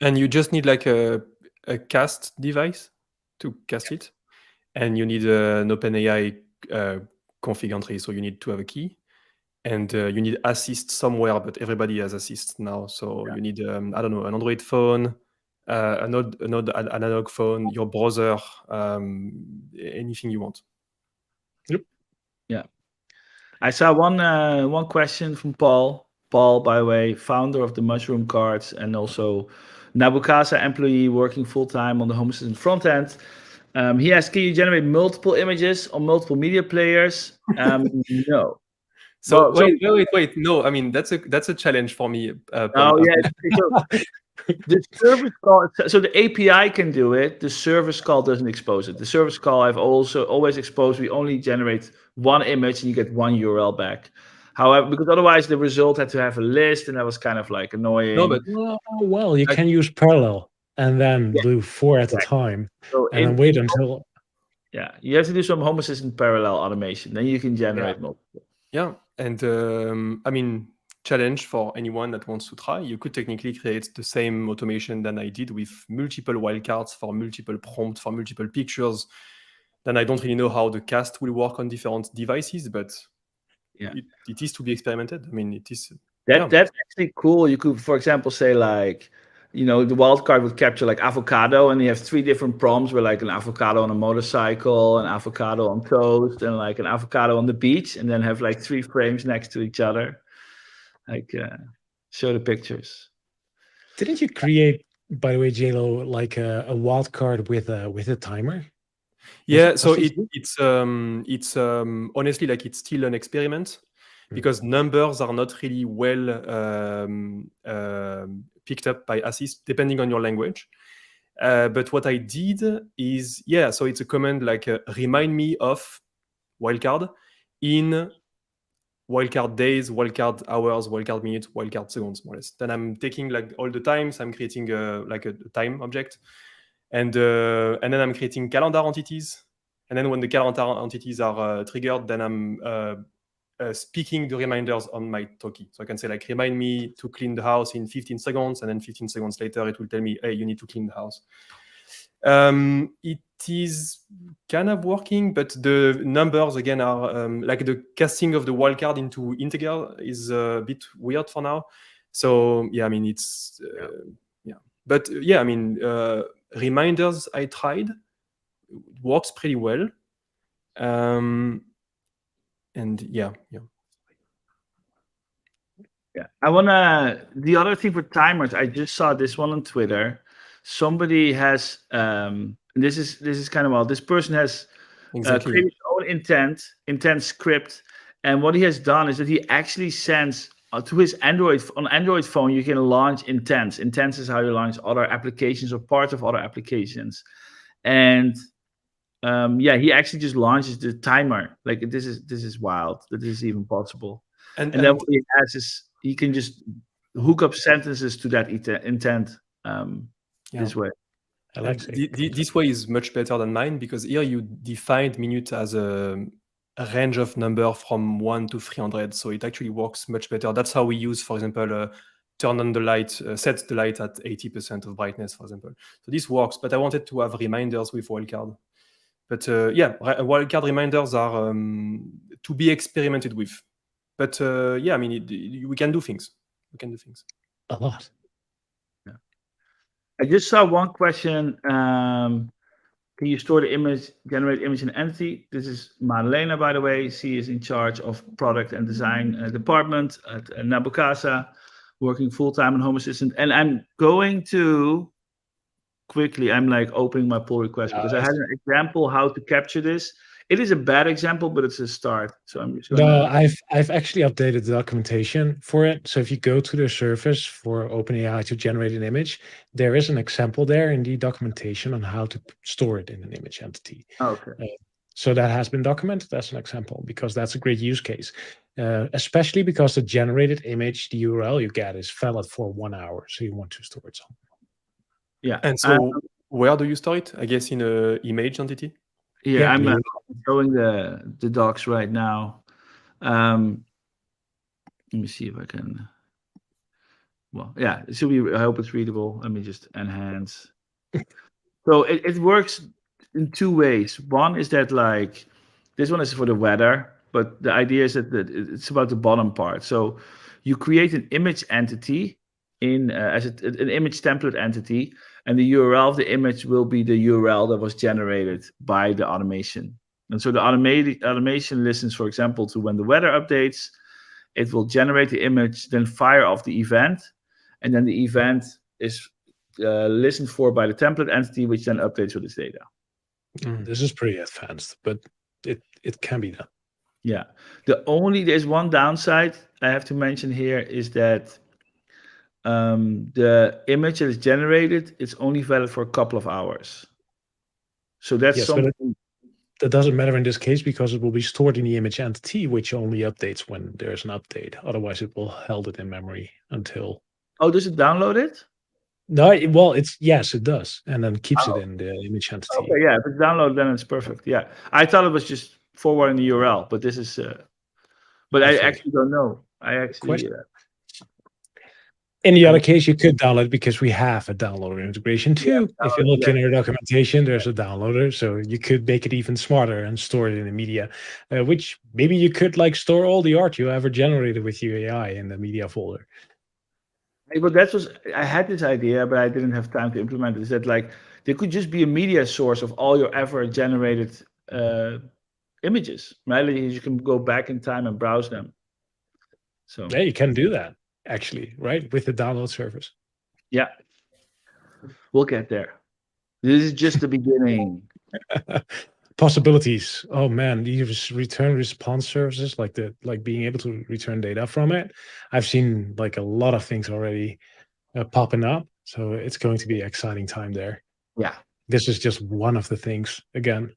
And you just need like a cast device to cast it, and you need an OpenAI config entry, so you need to have a key, and you need Assist somewhere, but everybody has Assist now, so you need I don't know, an Android phone, an analog phone, your browser, anything you want. Yep. Yeah. I saw one question from Paul. Paul, by the way, founder of the Mushroom Cards and also Nabukasa employee working full-time on the Home Assistant front end. He asked, can you generate multiple images on multiple media players? No. So wait. No, I mean that's a challenge for me. Oh yeah. The service call. So the API can do it. The service call doesn't expose it. The service call I've also always exposed. We only generate one image and you get one URL back. However, because otherwise the result had to have a list, and that was kind of like annoying. No, but well, you can use parallel and then do 4 at a time, so and then wait until. Yeah, you have to do some Home Assistant parallel automation. Then you can generate multiple. Yeah, and I mean, challenge for anyone that wants to try. You could technically create the same automation than I did with multiple wildcards for multiple prompts for multiple pictures. Then I don't really know how the cast will work on different devices, but it is to be experimented. I mean, it is. That's actually cool. You could, for example, say like, the wildcard would capture like avocado, and you have 3 different prompts where like an avocado on a motorcycle, an avocado on toast, and like an avocado on the beach, and then have like 3 frames next to each other. Like show the pictures. Didn't you create, by the way, JLO, like a wildcard with a timer? Yeah, so it's honestly like it's still an experiment because numbers are not really well picked up by Assist depending on your language. But what I did is, so it's a command like remind me of wildcard in wildcard days, wildcard hours, wildcard minutes, wildcard seconds, more or less. Then I'm taking like all the times, I'm creating like a time object, and then I'm creating calendar entities. And then when the calendar entities are triggered, then I'm speaking the reminders on my Talkie. So I can say like, remind me to clean the house in 15 seconds, and then 15 seconds later, it will tell me, hey, you need to clean the house. It is kind of working, but the numbers again are like the casting of the wildcard into integer is a bit weird for now. So yeah, I mean, it's but yeah, I mean, reminders I tried, it works pretty well. And yeah. I wanna. The other thing for timers, I just saw this one on Twitter. Somebody has this is kind of wild. This person has Exactly. created his own intent script, and what he has done is that he actually sends to his Android phone. You can launch intents. Intents is how you launch other applications or parts of other applications, and he actually just launches the timer. Like this is wild that this is even possible. And then what he has is he can just hook up sentences to that intent this way. I like this way is much better than mine, because here you defined minute as a range of number from 1 to 300, so it actually works much better. That's how we use, for example, turn on the light, set the light at 80% of brightness, for example. So this works, but I wanted to have reminders with wildcard. But wildcard reminders are to be experimented with. But I mean, we can do things. a lot. I just saw one question. Can you store the image, generate image in entity? This is Madalena, by the way. She is in charge of product and design department at Nabokasa, working full-time on Home Assistant. And I'm going to quickly, I'm like opening my pull request because I had an example how to capture this. It is a bad example, but it's a start. So I'm just I've actually updated the documentation for it. So if you go to the service for OpenAI to generate an image, there is an example there in the documentation on how to store it in an image entity. Okay. So that has been documented as an example, because that's a great use case, especially because the generated image, the URL you get, is valid for 1 hour. So you want to store it somewhere. Yeah. And so where do you store it? I guess in an image entity? Yeah, I'm showing the docs right now. Let me see if I can. Well, yeah, it should be. I hope it's readable. Let me just enhance. So it works in two ways. One is that like this one is for the weather, but the idea is that it's about the bottom part. So you create an image entity in as an image template entity, and the URL of the image will be the URL that was generated by the automation. And so the automation listens, for example, to when the weather updates. It will generate the image, then fire off the event, and then the event is listened for by the template entity, which then updates with its data. This is pretty advanced, but it can be done. Yeah. There's one downside I have to mention here is that the image that is generated is only valid for a couple of hours. So that's something. That doesn't matter in this case because it will be stored in the image entity, which only updates when there's an update. Otherwise, it will hold it in memory until. Oh, does it download it? No, well, yes, it does, and then keeps it in the image entity. Okay, yeah, if it's downloaded, then it's perfect. Yeah, I thought it was just forwarding the URL, but this is. But I actually don't know. I actually. In the other case, you could download because we have a downloader integration too. Yeah, if you look in your documentation, there's a downloader, so you could make it even smarter and store it in the media, which maybe you could like store all the art you ever generated with your AI in the media folder. But I had this idea, but I didn't have time to implement it. Is that like there could just be a media source of all your ever generated images, right? You can go back in time and browse them. So yeah, you can do that. Actually, right, with the download service. Yeah, we'll get there. This is just the beginning. Possibilities. Oh man, these return response services, like being able to return data from it. I've seen like a lot of things already popping up, so it's going to be an exciting time there. Yeah. This is just one of the things again.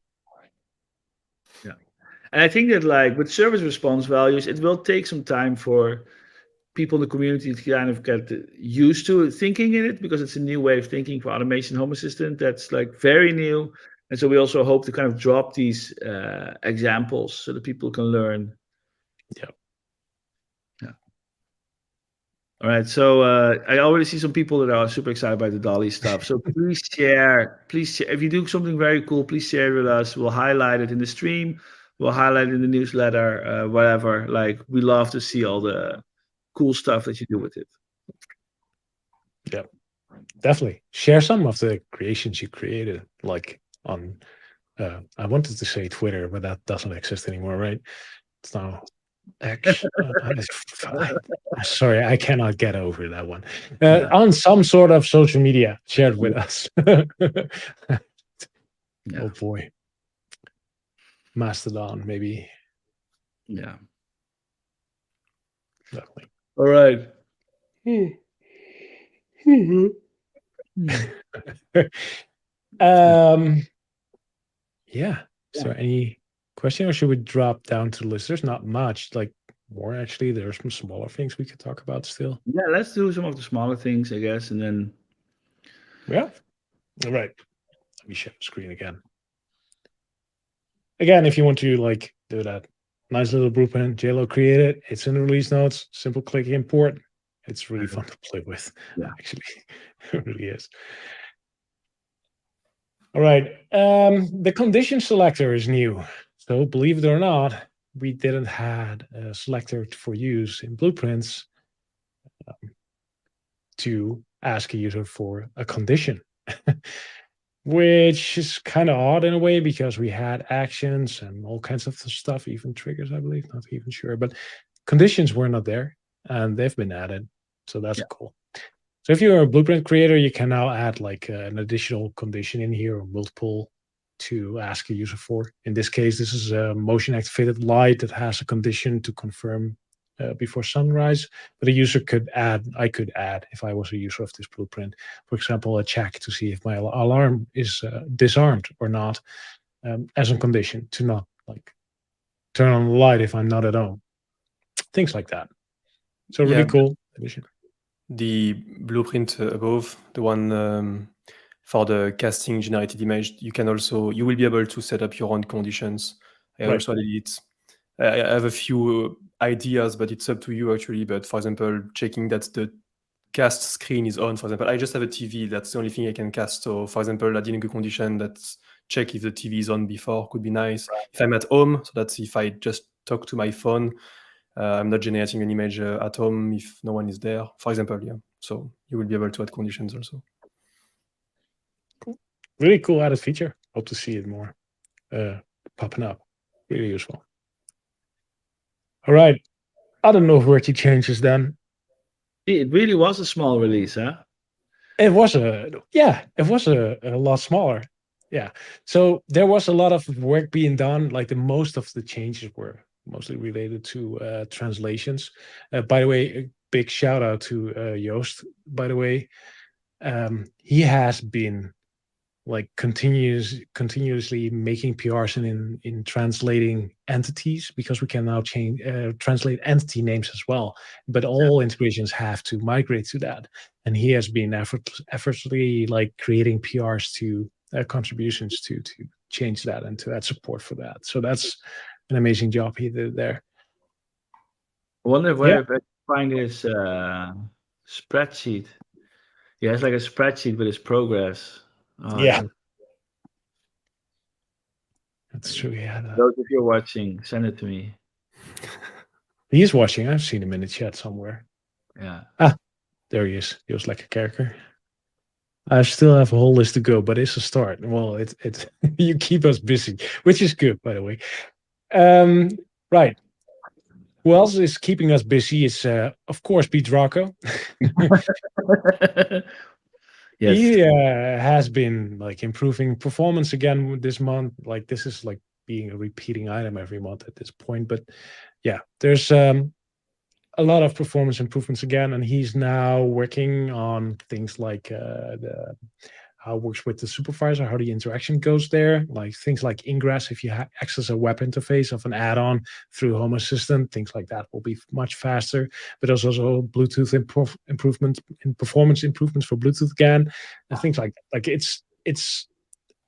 And I think that like with service response values, it will take some time for people in the community to kind of get used to thinking in it, because it's a new way of thinking for automation Home Assistant that's like very new. And so we also hope to kind of drop these examples so that people can learn. Yeah. All right. So I already see some people that are super excited by the Dolly stuff. So please share. If you do something very cool, please share it with us. We'll highlight it in the stream. We'll highlight it in the newsletter, whatever. Like, we love to see all the cool stuff that you do with it. Yeah, definitely share some of the creations you created, like on I wanted to say Twitter, but that doesn't exist anymore, right? It's now X. Sorry, I cannot get over that one. On some sort of social media, shared with us. Oh boy, Mastodon, maybe. Yeah. Definitely. All right. Yeah. Is there any question, or should we drop down to the list? There's not much, like more actually. There's some smaller things we could talk about still. Yeah, let's do some of the smaller things, I guess, and then. Yeah. All right. Let me share the screen again. Again, if you want to like do that nice little blueprint JLo created, it's in the release notes. Simple click import. It's really fun to play with. Yeah. Actually, it really is. All right. The condition selector is new. So believe it or not, we didn't had a selector for use in blueprints to ask a user for a condition, which is kind of odd in a way, because we had actions and all kinds of stuff, even triggers, I believe, not even sure, but conditions were not there, and they've been added. So that's cool. So if you're a blueprint creator, you can now add like an additional condition in here, or multiple, to ask a user for. In this case, this is a motion activated light that has a condition to confirm before sunrise, but a user could add, I could add, if I was a user of this blueprint, for example, a check to see if my alarm is disarmed or not, as a condition to not like turn on the light if I'm not at home. Things like that. So really cool addition. The blueprint above, the one for the casting generated image, you will be able to set up your own conditions. I also added it. I have a few ideas, but it's up to you actually. But for example, checking that the cast screen is on. For example, I just have a TV. That's the only thing I can cast. So for example, adding a condition that check if the TV is on before could be nice. If I'm at home, so that's if I just talk to my phone, I'm not generating an image at home if no one is there, for example. Yeah. So you will be able to add conditions also. Cool. Really cool added feature. Hope to see it more popping up. Really useful. All right. Other noteworthy changes then. It really was a small release, huh? It was a lot smaller. Yeah. So there was a lot of work being done. Like the most of the changes were mostly related to translations. By the way, a big shout out to Joost. By the way, he has been like continuously making PRs in translating entities, because we can now change translate entity names as well. But all integrations have to migrate to that, and he has been effortlessly like creating PRs to contributions to change that and to add support for that. So that's an amazing job he did there. I wonder where I can find his spreadsheet. He has like a spreadsheet with his progress. That's true. Yeah. Those of you watching, send it to me. He is watching. I've seen him in the chat somewhere. Yeah. There he is. He was like a character. I still have a whole list to go, but it's a start. Well, it's you keep us busy, which is good, by the way. Right. Who else is keeping us busy is, of course, Pete Rocco. Yes. He has been like improving performance again this month. Like this is like being a repeating item every month at this point. But yeah, there's a lot of performance improvements again, and he's now working on things like how it works with the supervisor, how the interaction goes there, like things like ingress. If you access a web interface of an add-on through Home Assistant, things like that will be much faster. But there's also Bluetooth improvements and performance improvements for Bluetooth again, and things like that. Like it's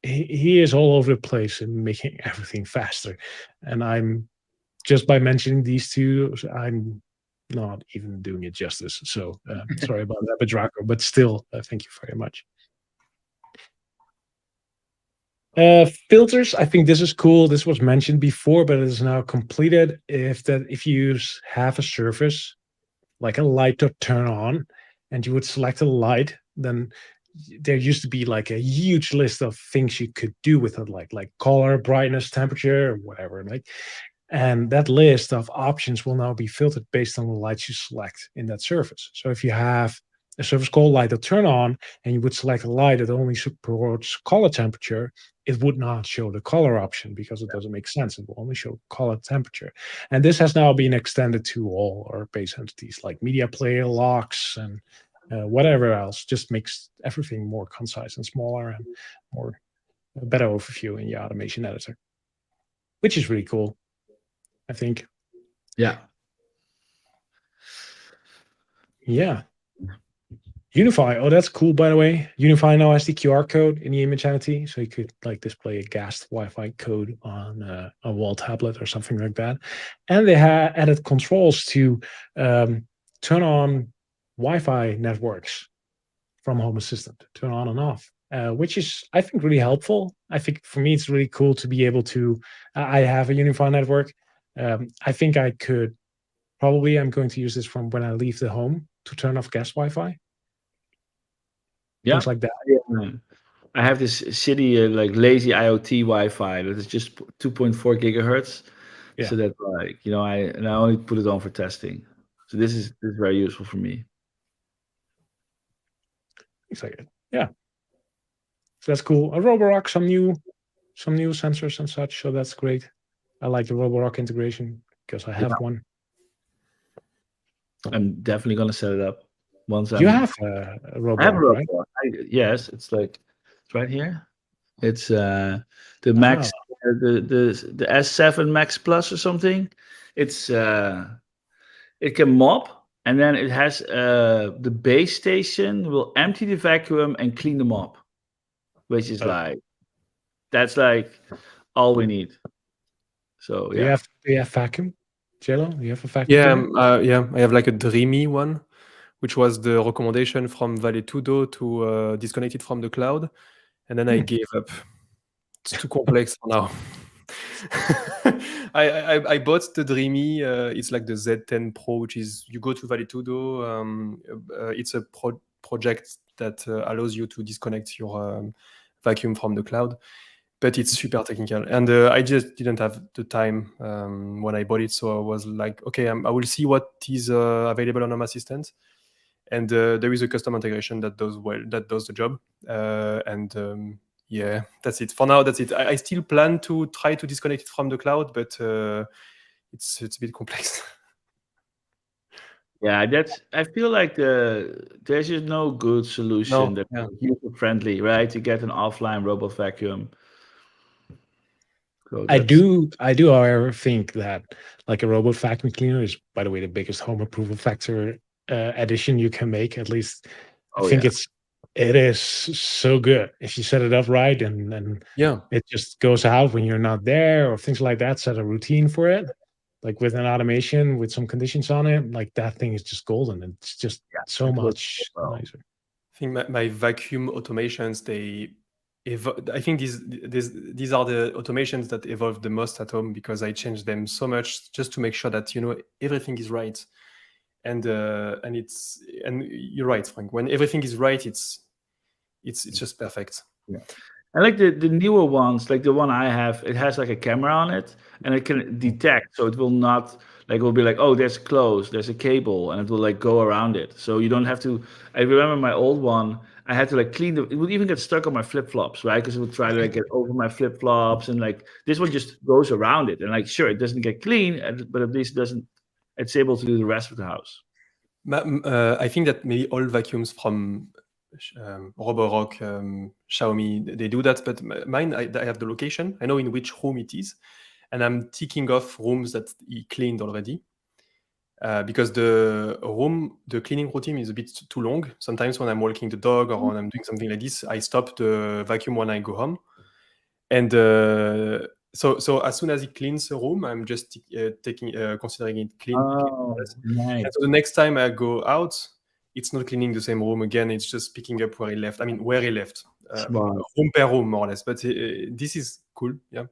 he is all over the place in making everything faster. And I'm just by mentioning these two, I'm not even doing it justice. So sorry about that, Bedraco, but still, thank you very much. Filters, I think this is cool. This was mentioned before, but it is now completed. If you have a surface like a light to turn on, and you would select a light, then there used to be like a huge list of things you could do with it, like color, brightness, temperature, or whatever. Right? And that list of options will now be filtered based on the lights you select in that surface. So if you have a surface called light to turn on, and you would select a light that only supports color temperature, it would not show the color option because it doesn't make sense. It will only show color temperature. And this has now been extended to all our base entities like media player, locks, and whatever else. Just makes everything more concise and smaller and more a better overview in your automation editor, which is really cool, I think. Yeah. Yeah. Unify. Oh, that's cool, by the way. Unify now has the QR code in the image entity, so you could like display a GAST Wi-Fi code on a wall tablet or something like that. And they have added controls to turn on Wi-Fi networks from Home Assistant, turn on and off, which is, I think, really helpful. I think for me, it's really cool to be able to. I have a Unify network. I think I could probably. I'm going to use this from when I leave the home to turn off guest Wi-Fi. Yeah. Things like that. I have this city like lazy IoT Wi-Fi that is just 2.4 gigahertz. Yeah. So that like I only put it on for testing. So this is very useful for me. Things like it. Yeah. So that's cool. A Roborock, some new sensors and such. So that's great. I like the Roborock integration because I have one. I'm definitely gonna set it up once. You have a Roborock, I have a right? Roborock. Yes, it's right here. It's the Max, the S7 Max Plus or something. It's it can mop, and then it has the base station will empty the vacuum and clean the mop, which is that's like all we need. So yeah. Do you have vacuum? Jello, you have a vacuum? Yeah, I have like a Dreamy one, which was the recommendation from Valetudo to disconnect it from the cloud, and then I gave up. It's too complex for now. I bought the Dreamy. It's like the Z10 Pro, which is you go to Valetudo. It's a project that allows you to disconnect your vacuum from the cloud, but it's super technical, and I just didn't have the time when I bought it. So I was like, okay, I will see what is available on Home Assistant, and there is a custom integration that does the job, yeah, that's it. For now, that's it. I still plan to try to disconnect it from the cloud, but it's a bit complex. Yeah, I feel like there's just no good solution that's user friendly, right? To get an offline robot vacuum. So I do, however, think that like a robot vacuum cleaner is, by the way, the biggest home approval factor addition you can make. At least I think it is so good if you set it up right, and it just goes out when you're not there or things like that. Set a routine for it, like with an automation with some conditions on it. Like that thing is just golden. It's just so much nicer. I think my vacuum automations, I think these are the automations that evolved the most at home because I changed them so much just to make sure that everything is right. And you're right, Frank. When everything is right, it's just perfect. Yeah. I like the newer ones, like the one I have. It has like a camera on it, and it can detect, so it will not it will be like, oh, there's clothes, there's a cable, and it will like go around it. So you don't have to. I remember my old one. I had to like clean it would even get stuck on my flip flops, right? Because it would try to like get over my flip flops, and like this one just goes around it, and like sure, it doesn't get clean, but at least it's able to do the rest of the house. I think that maybe all vacuums from Roborock, Xiaomi, they do that. But mine, I have the location. I know in which room it is, and I'm ticking off rooms that he cleaned already. Because the cleaning routine is a bit too long. Sometimes when I'm walking the dog or when I'm doing something like this, I stop the vacuum when I go home. And so as soon as he cleans the room, I'm just considering it clean. Oh, nice. And so the next time I go out, it's not cleaning the same room again. It's just picking up where he left. I mean, where he left, Smart. room per room, more or less. But this is cool. Yeah.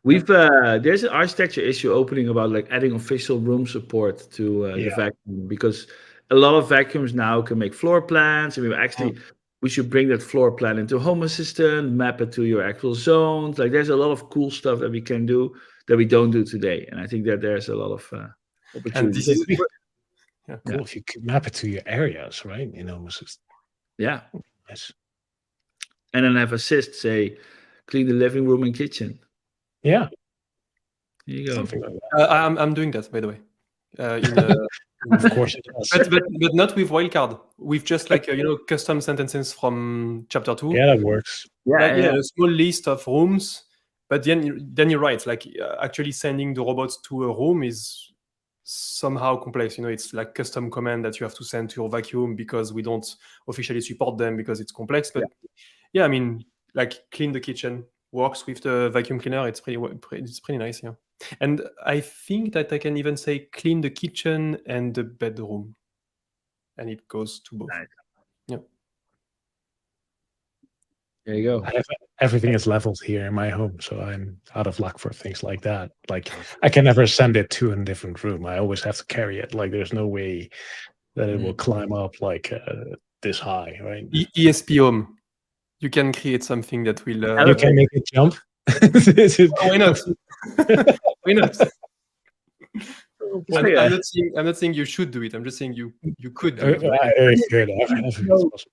We've there's an architecture issue opening about like adding official room support to the Yeah. vacuum, because a lot of vacuums now can make floor plans, and we should bring that floor plan into Home Assistant, map it to your actual zones. Like there's a lot of cool stuff that we can do that we don't do today, and I think that there's a lot of And opportunities. this is Cool. If you could map it to your areas, right? Yeah, Yes. and then have assist say clean the living room and kitchen. Yeah. Here you go. Something like that. I'm doing that, by the way. Of course it does. But not with Wildcard. With just like custom sentences from chapter 2. Yeah, that works. Like, a small list of rooms. But then you're right. Like actually sending the robots to a room is somehow complex. It's like custom command that you have to send to your vacuum because we don't officially support them because it's complex. But yeah, I mean, like clean the kitchen works with the vacuum cleaner. It's pretty nice. Yeah. And I think that I can even say clean the kitchen and the bedroom, and it goes to both. Nice. Yeah. There you go. Everything is leveled here in my home, so I'm out of luck for things like that. Like I can never send it to a different room. I always have to carry it. Like there's no way that it will climb up like this high, right? ESP Home. You can create something that will. You can make it jump. Why not? Why not? I'm not saying you should do it. I'm just saying you could do it.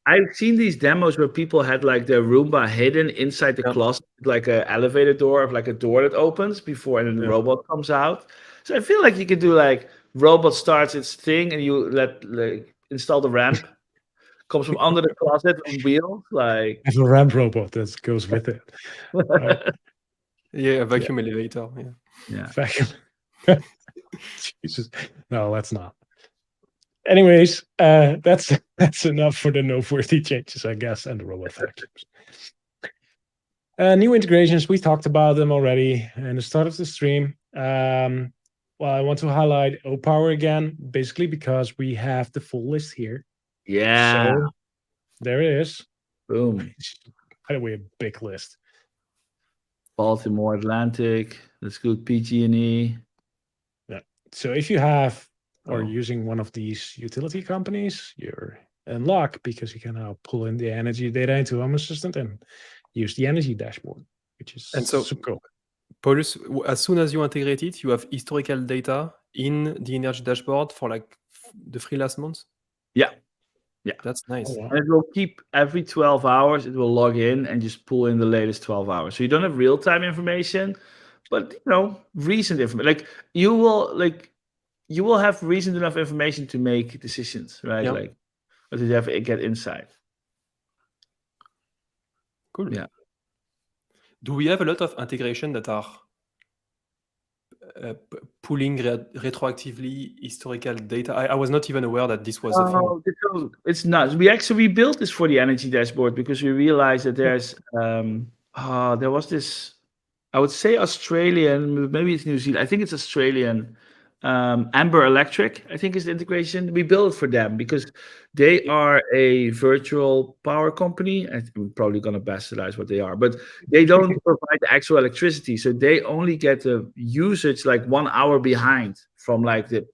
I've seen these demos where people had like their Roomba hidden inside the closet, like an elevator door of like a door that opens before, and then the robot comes out. So I feel like you could do like robot starts its thing, and you install the ramp. Comes from under the closet on wheels, like have a ramp robot that goes with it. Right? Yeah, a vacuum elevator. Yeah. Vacuum. Jesus, no, let's not. Anyways, that's enough for the noteworthy changes, I guess, and the robot vacuums. New integrations, we talked about them already in the start of the stream. Well, I want to highlight O-Power again, basically because we have the full list here. Yeah. So, there it is. Boom. By the way, a big list. Baltimore Atlantic. Let's go PG&E. Yeah. So if you have or using one of these utility companies, you're in luck because you can now pull in the energy data into Home Assistant and use the energy dashboard, which is super cool. Paulus, as soon as you integrate it, you have historical data in the energy dashboard for like the 3 last months. Yeah. Yeah, that's nice. Oh, wow. And it will keep every 12 hours, it will log in and just pull in the latest 12 hours. So you don't have real-time information, but recent information. Like you will have recent enough information to make decisions, right? Yeah. Like, but you have to get insight. Cool. Yeah. Do we have a lot of integration that are pulling retroactively historical data? I was not even aware that this was a thing. It's not. We built this for the energy dashboard because we realized that there's there was this, I would say Australian, maybe it's New Zealand. I think it's Australian. Amber Electric, I think, is the integration. We built it for them because they are a virtual power company. I'm probably going to bastardize what they are, but they don't provide the actual electricity. So they only get the usage like 1 hour behind from like the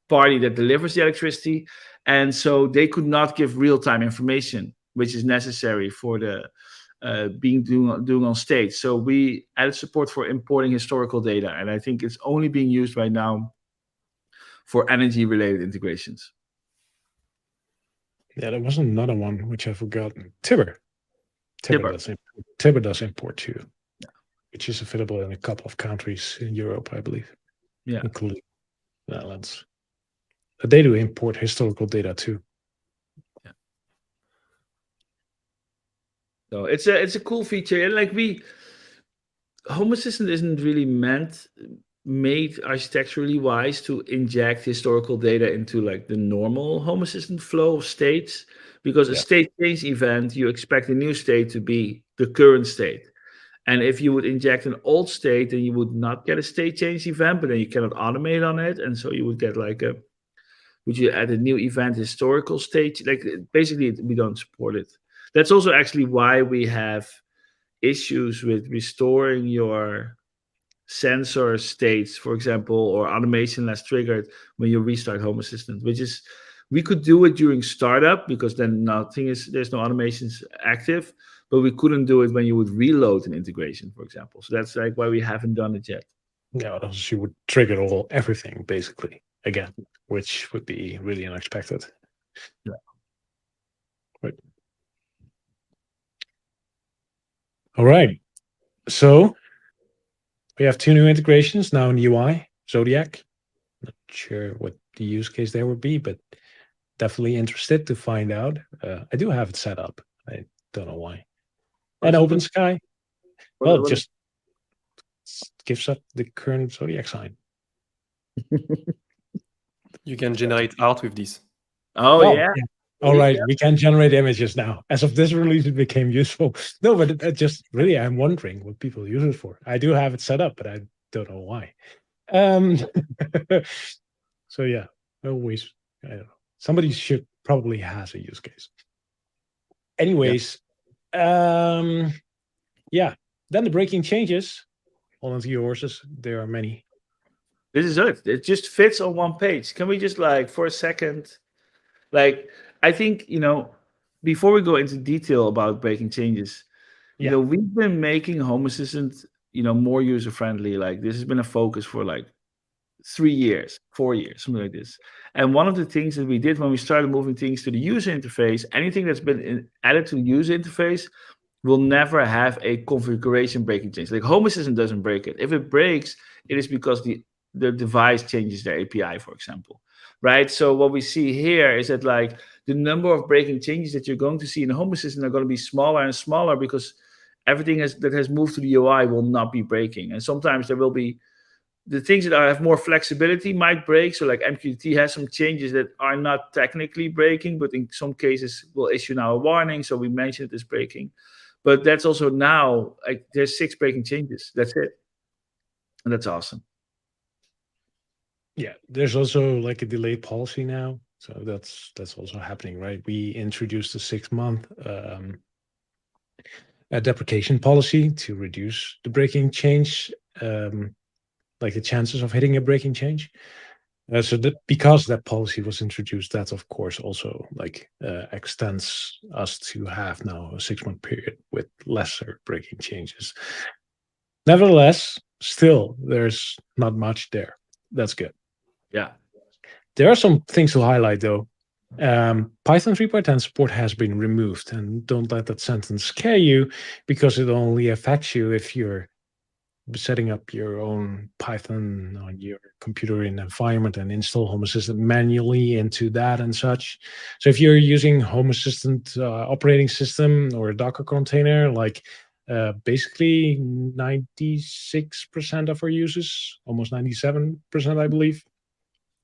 party that delivers the electricity. And so they could not give real-time information, which is necessary for the doing on stage. So we added support for importing historical data. And I think it's only being used right now for energy-related integrations. Yeah, there was another one which I've forgotten. Tibber does import too, which is available in a couple of countries in Europe, I believe. Yeah, including the Netherlands. But they do import historical data too. Yeah. So it's a cool feature, and like Home Assistant isn't really made architecturally wise to inject historical data into like the normal Home Assistant flow of states, because a Yeah. state change event, you expect a new state to be the current state. And if you would inject an old state, then you would not get a state change event, but then you cannot automate on it. And so you would get would you add a new event historical state? Like basically, we don't support it. That's also actually why we have issues with restoring your sensor states, for example, or automation less triggered when you restart Home Assistant, which is, we could do it during startup because then there's no automations active, but we couldn't do it when you would reload an integration, for example. So that's like why we haven't done it yet. Yeah, else you would trigger everything basically again, which would be really unexpected. Yeah. Right. All right. So we have 2 new integrations now in UI, Zodiac. Not sure what the use case there would be, but definitely interested to find out. I do have it set up. I don't know why. And Open Sky, well, it just gives up the current Zodiac sign. You can generate art with this. Oh, Well, yeah. All right, we can generate images now. As of this release, it became useful. No, but it just really, I'm wondering what people use it for. I do have it set up, but I don't know why. So yeah, always, I don't know. Somebody should probably has a use case. Anyways, yeah. Then the breaking changes. Hold on to your horses. There are many. This is it. It just fits on one page. Can we just like for a second, like I think, before we go into detail about breaking changes, we've been making Home Assistant, more user friendly. Like this has been a focus for like 3 years, 4 years, something like this. And one of the things that we did when we started moving things to the user interface, anything that's been added to the user interface will never have a configuration breaking change. Like Home Assistant doesn't break it. If it breaks, it is because the device changes their API, for example. Right. So what we see here is that like the number of breaking changes that you're going to see in the Home Assistant are going to be smaller and smaller because everything that has moved to the UI will not be breaking. And sometimes there will be the things that have more flexibility might break. So like MQTT has some changes that are not technically breaking, but in some cases will issue now a warning. So we mentioned it as breaking. But that's also now, like there's 6 breaking changes. That's it. And that's awesome. Yeah, there's also like a delayed policy now. So that's also happening, right? We introduced a 6-month deprecation policy to reduce the breaking change, like the chances of hitting a breaking change. So that because that policy was introduced, that of course also like extends us to have now a 6-month period with lesser breaking changes. Nevertheless, still there's not much there. That's good. Yeah. There are some things to highlight though. Python 3.10 support has been removed, and don't let that sentence scare you because it only affects you if you're setting up your own Python on your computer in environment and install Home Assistant manually into that and such. So if you're using Home Assistant operating system or a Docker container, like basically 96% of our users, almost 97%, I believe,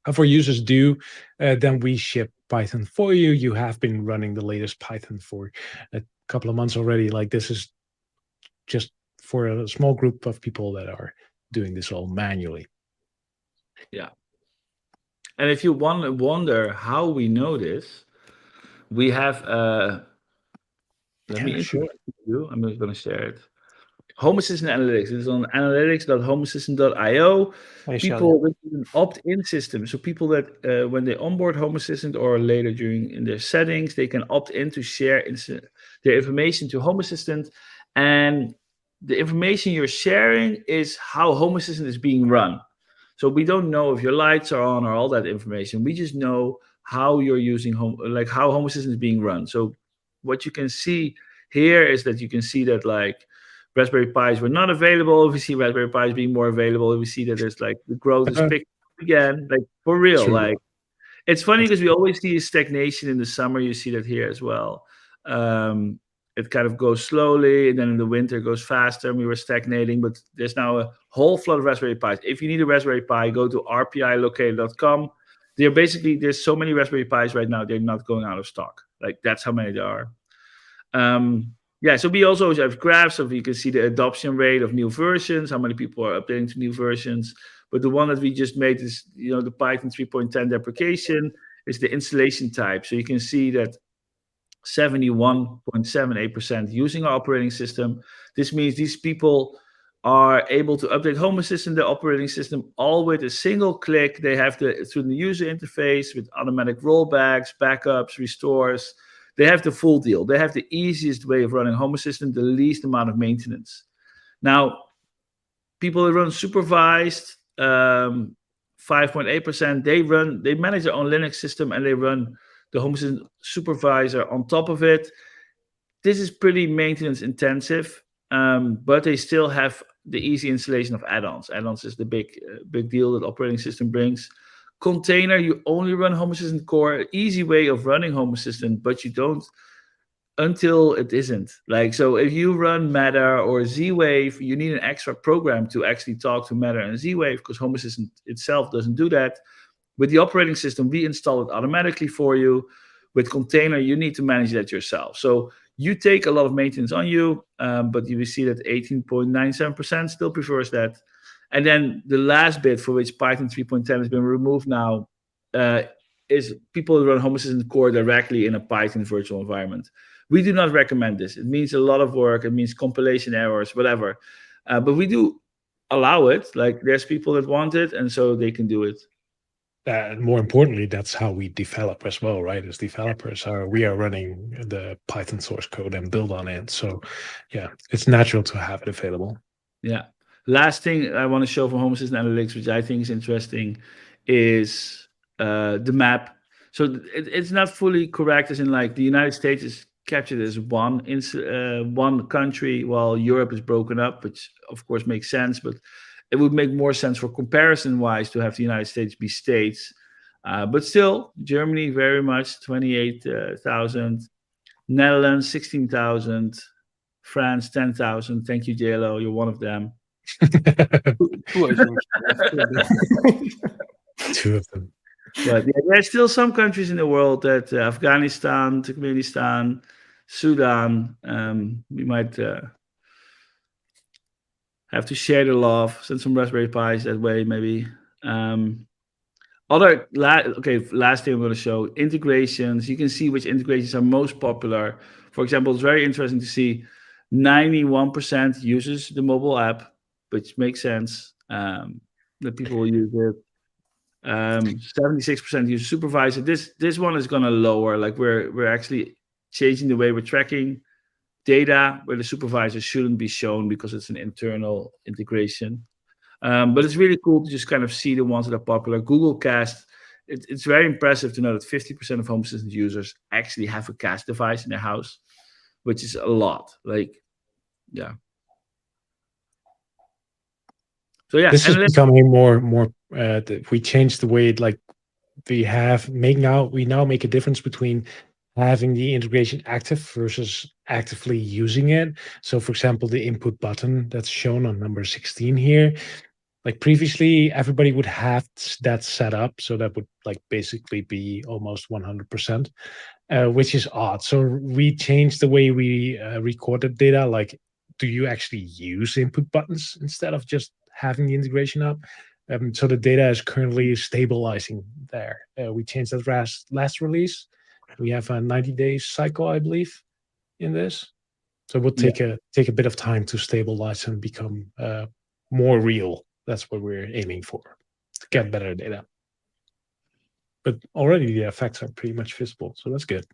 of our users do, then we ship Python for you. You have been running the latest Python for a couple of months already. Like this is just for a small group of people that are doing this all manually. Yeah. And if you wonder how we know this, we have let me introduce you. I'm just going to share it. Home Assistant Analytics. It is on analytics.homeassistant.io. People with an opt-in system. So people that when they onboard Home Assistant or later in their settings, they can opt in to share their information to Home Assistant. And the information you're sharing is how Home Assistant is being run. So we don't know if your lights are on or all that information. We just know how you're using how Home Assistant is being run. So what you can see here is that you can see that like Raspberry Pis were not available. We see Raspberry Pis being more available. We see that there's like the growth is picked up again, like for real. True. Like it's funny because we always see a stagnation in the summer. You see that here as well. it kind of goes slowly, and then in the winter it goes faster, and we were stagnating. But there's now a whole flood of Raspberry Pis. If you need a Raspberry Pi, go to rpilocator.com. There's so many Raspberry Pis right now, they're not going out of stock. Like, that's how many there are. So we also have graphs of, you can see the adoption rate of new versions, how many people are updating to new versions. But the one that we just made is, the Python 3.10 deprecation is the installation type. So you can see that 71.78% using our operating system. This means these people are able to update Home Assistant, the operating system, all with a single click. They have through the user interface with automatic rollbacks, backups, restores. They have the full deal. They have the easiest way of running Home Assistant, the least amount of maintenance. Now, people who run supervised, 5.8%, they manage their own Linux system, and they run the Home Assistant supervisor on top of it. This is pretty maintenance intensive, but they still have the easy installation of add-ons. Add-ons is the big deal that operating system brings. Container, you only run Home Assistant Core, easy way of running Home Assistant, but you don't until it isn't. Like, so if you run Matter or Z-Wave, you need an extra program to actually talk to Matter and Z-Wave, because Home Assistant itself doesn't do that. With the operating system, we install it automatically for you. With Container, you need to manage that yourself. So you take a lot of maintenance on you, but you will see that 18.97% still prefers that. And then the last bit for which Python 3.10 has been removed now is people who run Home Assistant Core directly in a Python virtual environment. We do not recommend this. It means a lot of work. It means compilation errors, whatever. But we do allow it. Like, there's people that want it, and so they can do it. More importantly, that's how we develop as well, right? As developers, we are running the Python source code and build on it. So, yeah, it's natural to have it available. Yeah. Last thing I want to show from Home Assistant Analytics, which I think is interesting, is the map. So it's not fully correct, as in, like, the United States is captured as one country, while Europe is broken up, which of course makes sense, but it would make more sense for comparison-wise to have the United States be states. But still, Germany very much 28,000, Netherlands 16,000, France 10,000. Thank you, JLO. You're one of them. Two, I think. Two of them. But yeah, there's still some countries in the world that Afghanistan, Turkmenistan, Sudan. We might have to share the love, send some Raspberry Pis that way, maybe. Last thing I'm going to show, integrations. You can see which integrations are most popular. For example, it's very interesting to see 91% uses the mobile app, which makes sense that people will use it. 76% use supervisor. This one is going to lower. Like, we're actually changing the way we're tracking data, where the supervisor shouldn't be shown because it's an internal integration. But it's really cool to just kind of see the ones that are popular. Google Cast, it's very impressive to know that 50% of Home Assistant users actually have a Cast device in their house, which is a lot. Like, yeah. So yeah, this is becoming more. We changed the way, like, we now make a difference between having the integration active versus actively using it. So, for example, the input button that's shown on number 16 here, like, previously everybody would have that set up, so that would, like, basically be almost 100%, which is odd. So we changed the way we recorded data. Like, do you actually use input buttons instead of just having the integration up? So the data is currently stabilizing there. We changed that last release. We have a 90-day cycle, I believe, in this. So it will take a bit of time to stabilize and become more real. That's what we're aiming for, to get better data. But already the effects are pretty much visible, so that's good.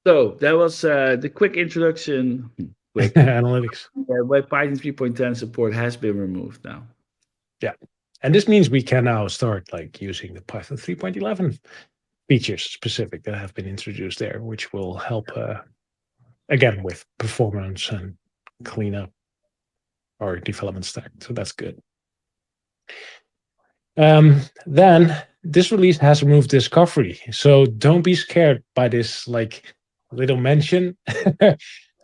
So that was the quick introduction. Analytics. Why Python 3.10 support has been removed now. Yeah. And this means we can now start, like, using the Python 3.11 features specific that have been introduced there, which will help, again, with performance and clean up our development stack. So that's good. Then this release has removed discovery. So don't be scared by this, like, little mention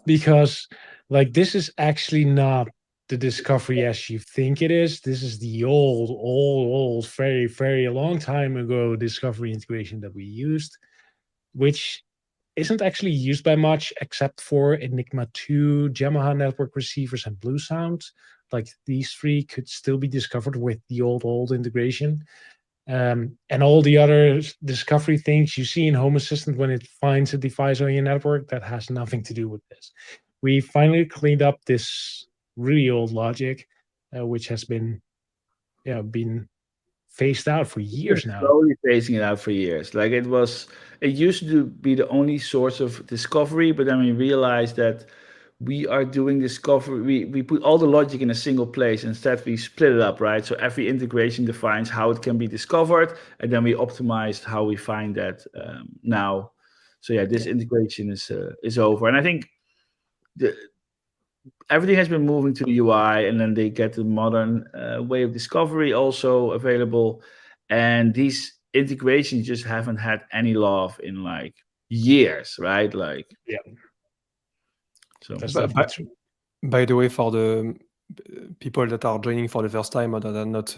because like this is actually not the discovery as you think it is. This is the old, very, very long time ago discovery integration that we used, which isn't actually used by much except for Enigma 2, Yamaha network receivers, and Blue Sound. Like these three could still be discovered with the old integration. And all the other discovery things you see in Home Assistant when it finds a device on your network, that has nothing to do with this. We finally cleaned up this really old logic, which has been phased out for years now. Slowly phasing it out for years. Like it used to be the only source of discovery, but then we realized that we are doing discovery. We put all the logic in a single place. Instead, we split it up, right? So every integration defines how it can be discovered, and then we optimized how we find that now. So yeah, this integration is over, and I think everything has been moving to the UI, and then they get the modern way of discovery also available, and these integrations just haven't had any love in like years, right? Like Yeah. So That's But- definitely but- true. By the way, for the people that are joining for the first time or that are not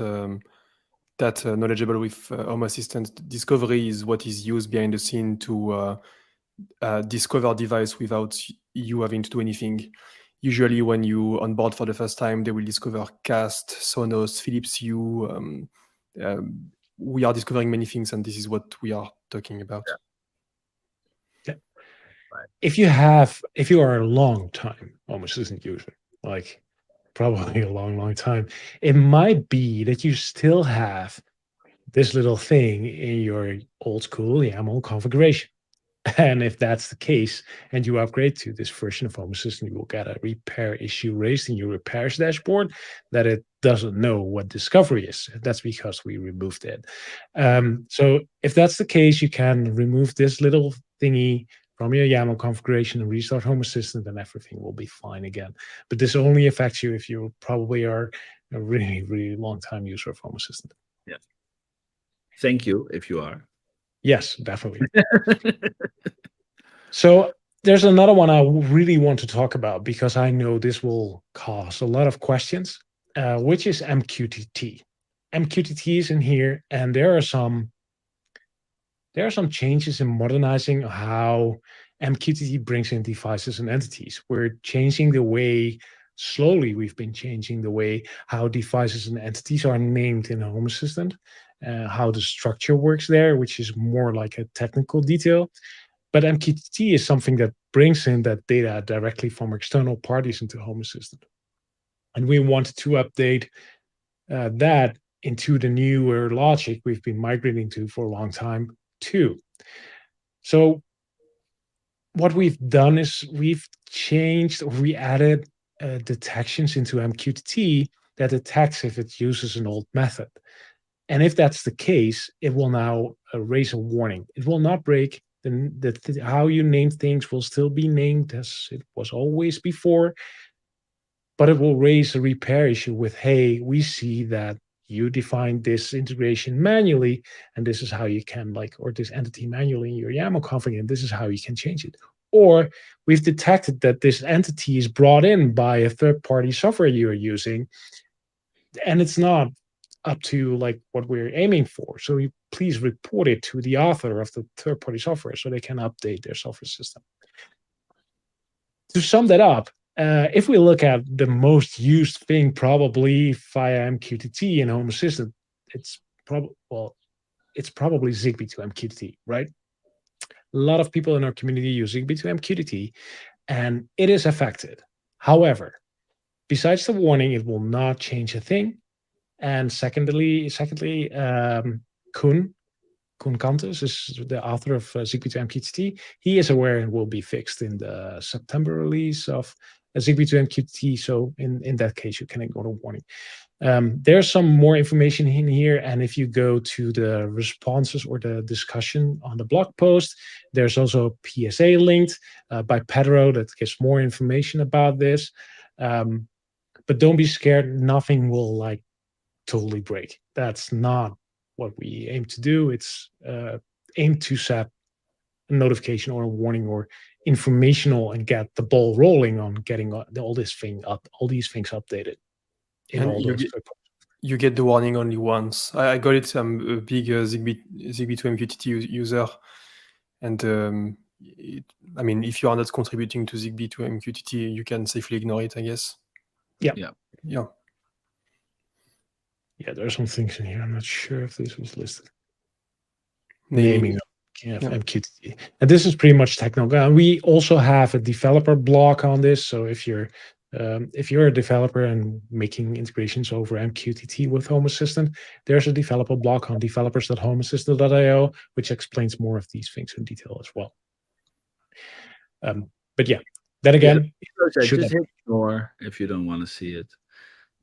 that knowledgeable with Home Assistant, discovery is what is used behind the scene to discover device without you having to do anything. Usually, when you onboard for the first time, they will discover Cast, Sonos, Philips Hue. We are discovering many things, and this is what we are talking about. If you are a long time Home Assistant user, like probably a long time, it might be that you still have this little thing in your old school YAML configuration. And if that's the case, and you upgrade to this version of Home Assistant, you will get a repair issue raised in your repairs dashboard that it doesn't know what discovery is. That's because we removed it. So if that's the case, you can remove this little thingy from your YAML configuration and restart Home Assistant, and everything will be fine again. But this only affects you if you probably are a really long time user of Home Assistant. thank you if you are. Yes, definitely. So there's another one I really want to talk about because I know this will cause a lot of questions, which is MQTT. MQTT is in here, and there are some changes in modernizing how MQTT brings in devices and entities. We're changing the way, slowly we've been changing the way how devices and entities are named in a Home Assistant, how the structure works there, which is more like a technical detail. But MQTT is something that brings in that data directly from external parties into Home Assistant. And we wanted to update that into the newer logic we've been migrating to for a long time too. So what we've done is we've changed, or we added detections into MQTT that detects if it uses an old method. And if that's the case, it will now raise a warning. It will not break. How you name things will still be named as it was always before, but it will raise a repair issue with, hey, we see that you defined this integration manually, and this is how you can or this entity manually in your YAML config, and this is how you can change it. Or we've detected that this entity is brought in by a third-party software you're using, and it's not up to what we're aiming for. So you please report it to the author of the third-party software so they can update their software system. To sum that up, if we look at the most used thing probably via MQTT in Home Assistant, it's probably Zigbee to MQTT, right? A lot of people in our community use Zigbee to MQTT, and it is affected. However, besides the warning, it will not change a thing. And secondly, Koen Kantus is the author of Zigbee to MQTT. He is aware and will be fixed in the September release of Zigbee to MQTT. So in that case, you can ignore the warning. There's some more information in here. And if you go to the responses or the discussion on the blog post, there's also a PSA linked by Pedro that gives more information about this. But don't be scared. Nothing will totally break. That's not what we aim to do. It's aim to set a notification or a warning or informational and get the ball rolling on getting all these things updated in And all you those. get, you get the warning only once. I got it. I'm a big Zigbee to MQTT user, and I mean, if you are not contributing to Zigbee to MQTT, you can safely ignore it, I guess. Yeah. Yeah. There are some things in here. I'm not sure if this was listed. Naming. Naming of MQTT. And this is pretty much technical. And we also have a developer blog on this. So if you're a developer and making integrations over MQTT with Home Assistant, there's a developer blog on developers.homeassistant.io, which explains more of these things in detail as well. But yeah, then again, just hit ignore if you don't want to see it.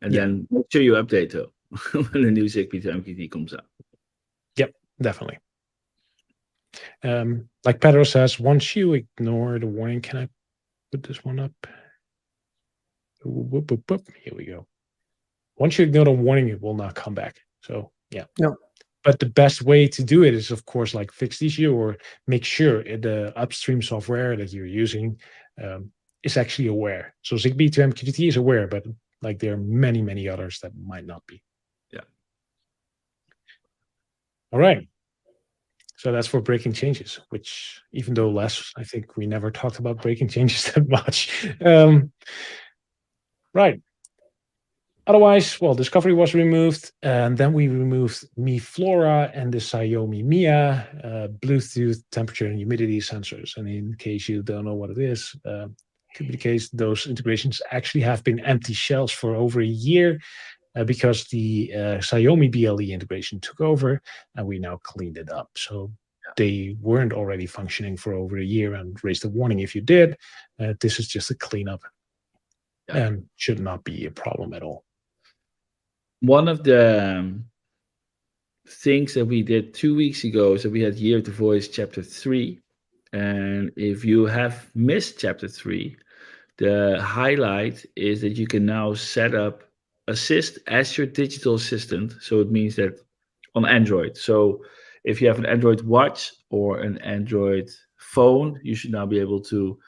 And then make sure you update though when the new Zigbee to MQTT comes out. Yep, definitely. Like Pedro says, once you ignore the warning, can I put this one up? Whoop, whoop, whoop. Here we go. Once you ignore the warning, it will not come back. So yeah. But the best way to do it is, of course, like fix the issue or make sure the upstream software that you're using is actually aware. So Zigbee to MQTT is aware, but like there are many, many others that might not be. Yeah. All right. So that's for breaking changes, which even though I think we never talked about breaking changes that much. Right. Otherwise, well, Discovery was removed, and then we removed Mi Flora and the Xiaomi Mia Bluetooth temperature and humidity sensors. And in case you don't know what it is, could be the case those integrations actually have been empty shells for over a year because the Xiaomi BLE integration took over, and we now cleaned it up. So they weren't already functioning for over a year and raised a warning if you did. This is just a cleanup and should not be a problem at all. One of the things that we did 2 weeks ago is that we had Year of the Voice Chapter 3. And if you have missed Chapter 3, the highlight is that you can now set up Assist as your digital assistant. So it means that on Android. So if you have an Android watch or an Android phone, you should now be able to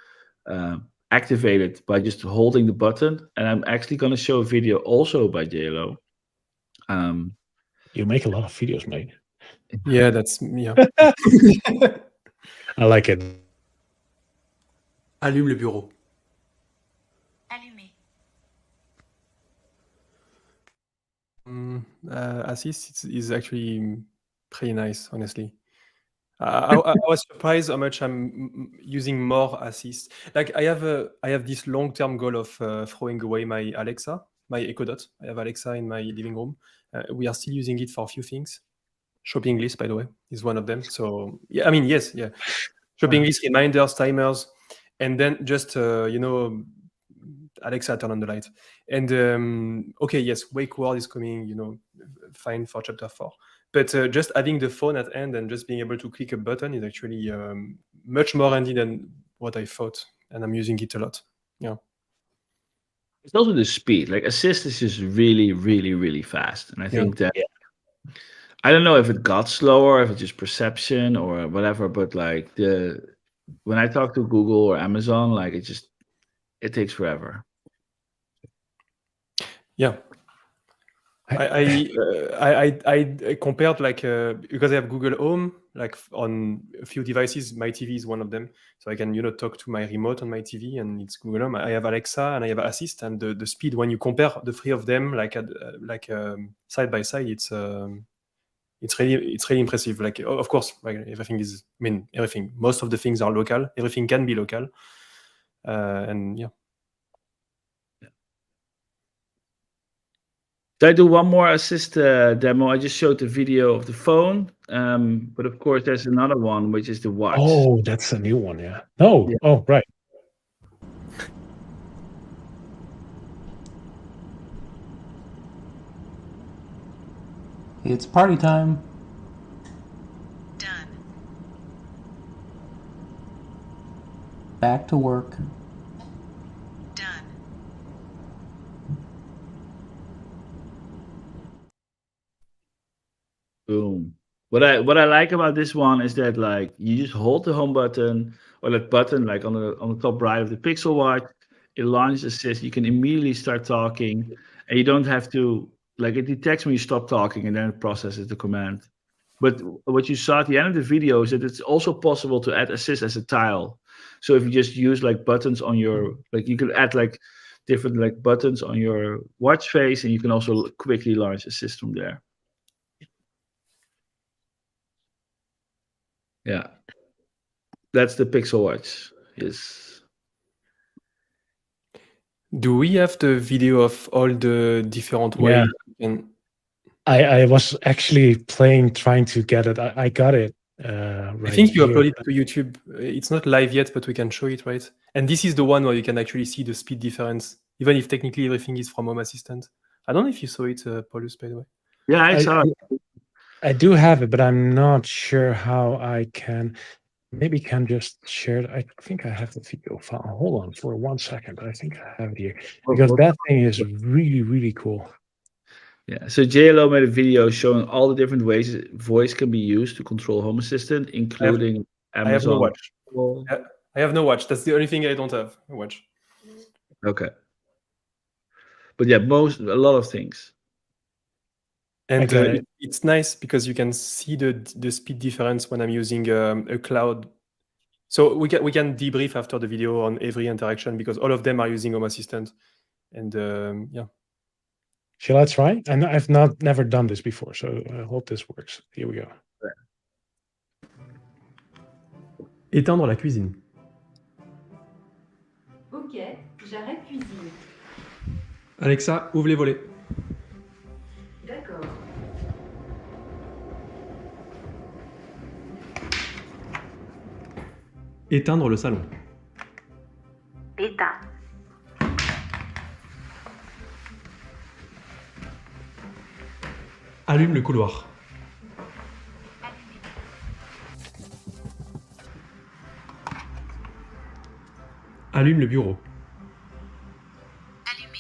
activate it by just holding the button. And I'm actually going to show a video also by JLO. You make a lot of videos, mate. Yeah, that's yeah. I like it. Allume le bureau. Allumé. Assist is actually pretty nice, honestly. I was surprised how much I'm using more Assist. Like I have this long-term goal of throwing away my Alexa, my Echo Dot. I have Alexa in my living room. We are still using it for a few things. Shopping list, by the way, is one of them. So yeah, I mean, yes, yeah. Shopping list, reminders, timers, and then just Alexa, turn on the light. And okay, yes, Wake Word is coming, fine for chapter 4. But just having the phone at hand and just being able to click a button is actually much more handy than what I thought, and I'm using it a lot. Yeah. It's also the speed. Like Assist is just really, really, really fast. And I think that I don't know if it got slower, if it's just perception or whatever, but like when I talk to Google or Amazon, like it takes forever. Yeah. I compared because I have Google Home, like on a few devices. My TV is one of them, so I can talk to my remote on my TV, and it's Google Home. I have Alexa and I have Assist, and the speed when you compare the three of them, side by side, it's really impressive. Like of course, like everything. Most of the things are local. Everything can be local, and yeah. Did I do one more Assist demo? I just showed the video of the phone, but of course there's another one, which is the watch. Oh, that's a new one, yeah. Oh, yeah. Oh, right. It's party time. Done. Back to work. Done. Boom. What I like about this one is that like you just hold the home button or that button like on the top right of the Pixel Watch. It launches assist. You can immediately start talking, and you don't have to like it detects when you stop talking, and then it processes the command. But what you saw at the end of the video is that it's also possible to add assist as a tile. So if you just use like buttons on your like you could add like different like buttons on your watch face, and you can also quickly launch assist from there. Yeah, that's the Pixel Watch. Yes. Do we have the video of all the different Yeah. ways you can? I was actually trying to get it. I got it. Right I think you here. upload it to YouTube. It's not live yet, but we can show it, right? And this is the one where you can actually see the speed difference, even if technically everything is from Home Assistant. I don't know if you saw it, Paulus, by the way. Yeah, I saw it. I do have it, but I'm not sure how I can. Maybe can just share it. I think I have the video file. Hold on for 1 second. I think I have it here because that thing is really, really cool. Yeah, so JLO made a video showing all the different ways voice can be used to control Home Assistant, including I have no Amazon. watch. I have no watch. That's the only thing I don't have. A watch. Okay. But yeah, a lot of things. And Okay. it's nice because you can see the speed difference when I'm using a cloud. So we can debrief after the video on every interaction because all of them are using Home Assistant. And yeah. Shall I try? And I've never done this before, so I hope this works. Here we go. Éteindre la cuisine. Ok, j'arrête cuisine. Alexa, ouvre les volets. D'accord. Éteindre le salon. Éteint. Allume le couloir. Allume le bureau. Allumé.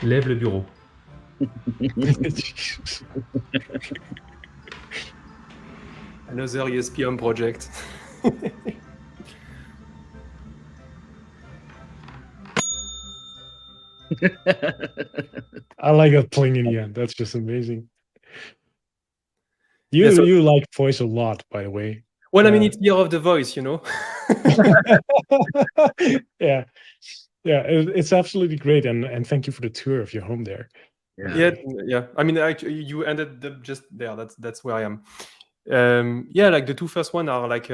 Lève le bureau. Jesus. Another ESPN project. I like that playing in the end. That's just amazing. You Yeah, so- you like voice a lot, by the way. Well, I mean, it's year of the voice, you know. Yeah, it's absolutely great, and thank you for the tour of your home there. Yeah. I mean, actually, you ended just there. That's where I am. Yeah, like the two first one are like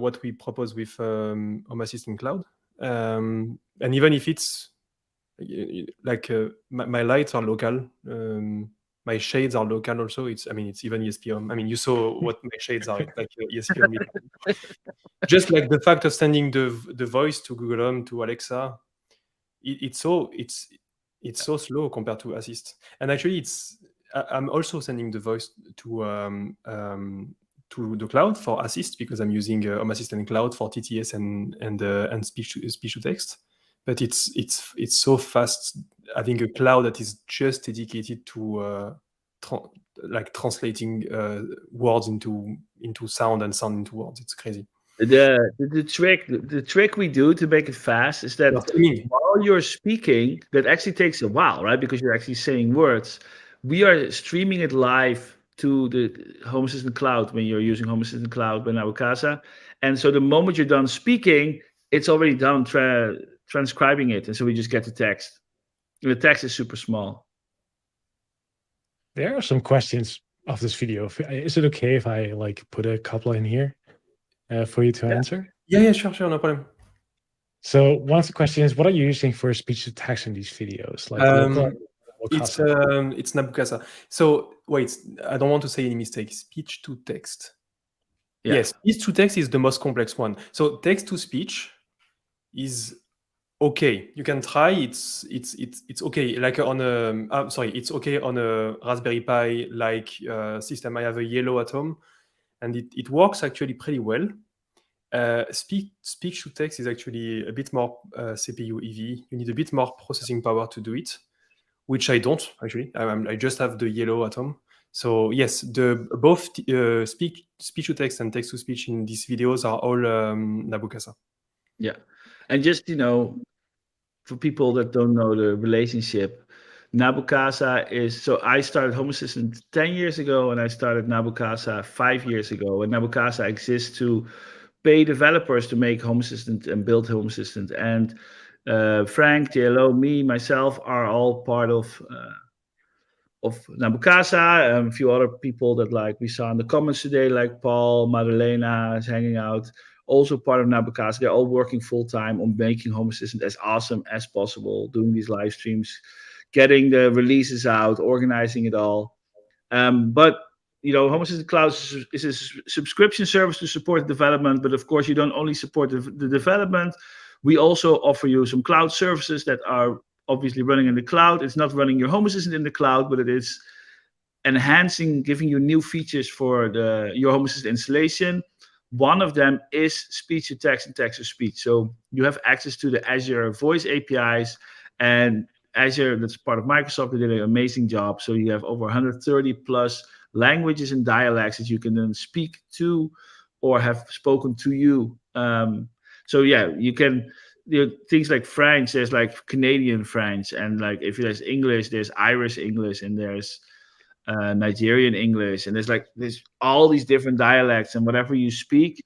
what we propose with Home Assistant Cloud, and even if it's like my lights are local, my shades are local also. It's even ESP Home. I mean, you saw what my shades are like ESP Home. Just like the fact of sending the voice to Google Home, to Alexa, it's so slow compared to Assist. And actually, I'm also sending the voice to the cloud for Assist because I'm using Home Assistant Cloud for TTS and speech to text. But it's so fast having a cloud that is just dedicated to translating words into sound and sound into words. It's crazy. The trick we do to make it fast is that while you're speaking, that actually takes a while, right? Because you're actually saying words. We are streaming it live to the Home Assistant Cloud when you're using Home Assistant Cloud by Casa. And so the moment you're done speaking, it's already done transcribing it. And so we just get the text. And the text is super small. There are some questions of this video. Is it okay if I put a couple in here for you to answer? Yeah, sure, no problem. So one of the questions is, what are you using for speech to text in these videos? It's Nabukasa. So wait, I don't want to say any mistake. Speech to text. Yeah. Yes, speech to text is the most complex one. So text to speech is okay. You can try. It's okay. Like on it's okay on a Raspberry Pi system. I have a Yellow at home, and it works actually pretty well. Speech to text is actually a bit more CPU heavy. You need a bit more processing power to do it. which I don't actually. I just have the yellow at home. So yes, both speech to text and text to speech in these videos are all Nabukasa. Yeah. And just, for people that don't know the relationship, Nabukasa is, so I started Home Assistant 10 years ago and I started Nabukasa 5 years ago. And Nabukasa exists to pay developers to make Home Assistant and build Home Assistant. And Frank, JLO, me, myself are all part of Nabukasa, a few other people that like we saw in the comments today, like Paul, Madalena is hanging out, also part of Nabukasa. They're all working full time on making Home Assistant as awesome as possible, doing these live streams, getting the releases out, organizing it all. But Home Assistant Cloud is a subscription service to support development. But of course, you don't only support the development. We also offer you some cloud services that are obviously running in the cloud. It's not running your Home Assistant in the cloud, but it is enhancing, giving you new features for your Home Assistant installation. One of them is speech to text and text to speech. So you have access to the Azure voice APIs, and Azure, that's part of Microsoft, they did an amazing job. So you have over 130 plus languages and dialects that you can then speak to or have spoken to you. So yeah, you can, things like French, there's like Canadian French, and like if there's English, there's Irish English, and there's Nigerian English, and there's all these different dialects, and whatever you speak,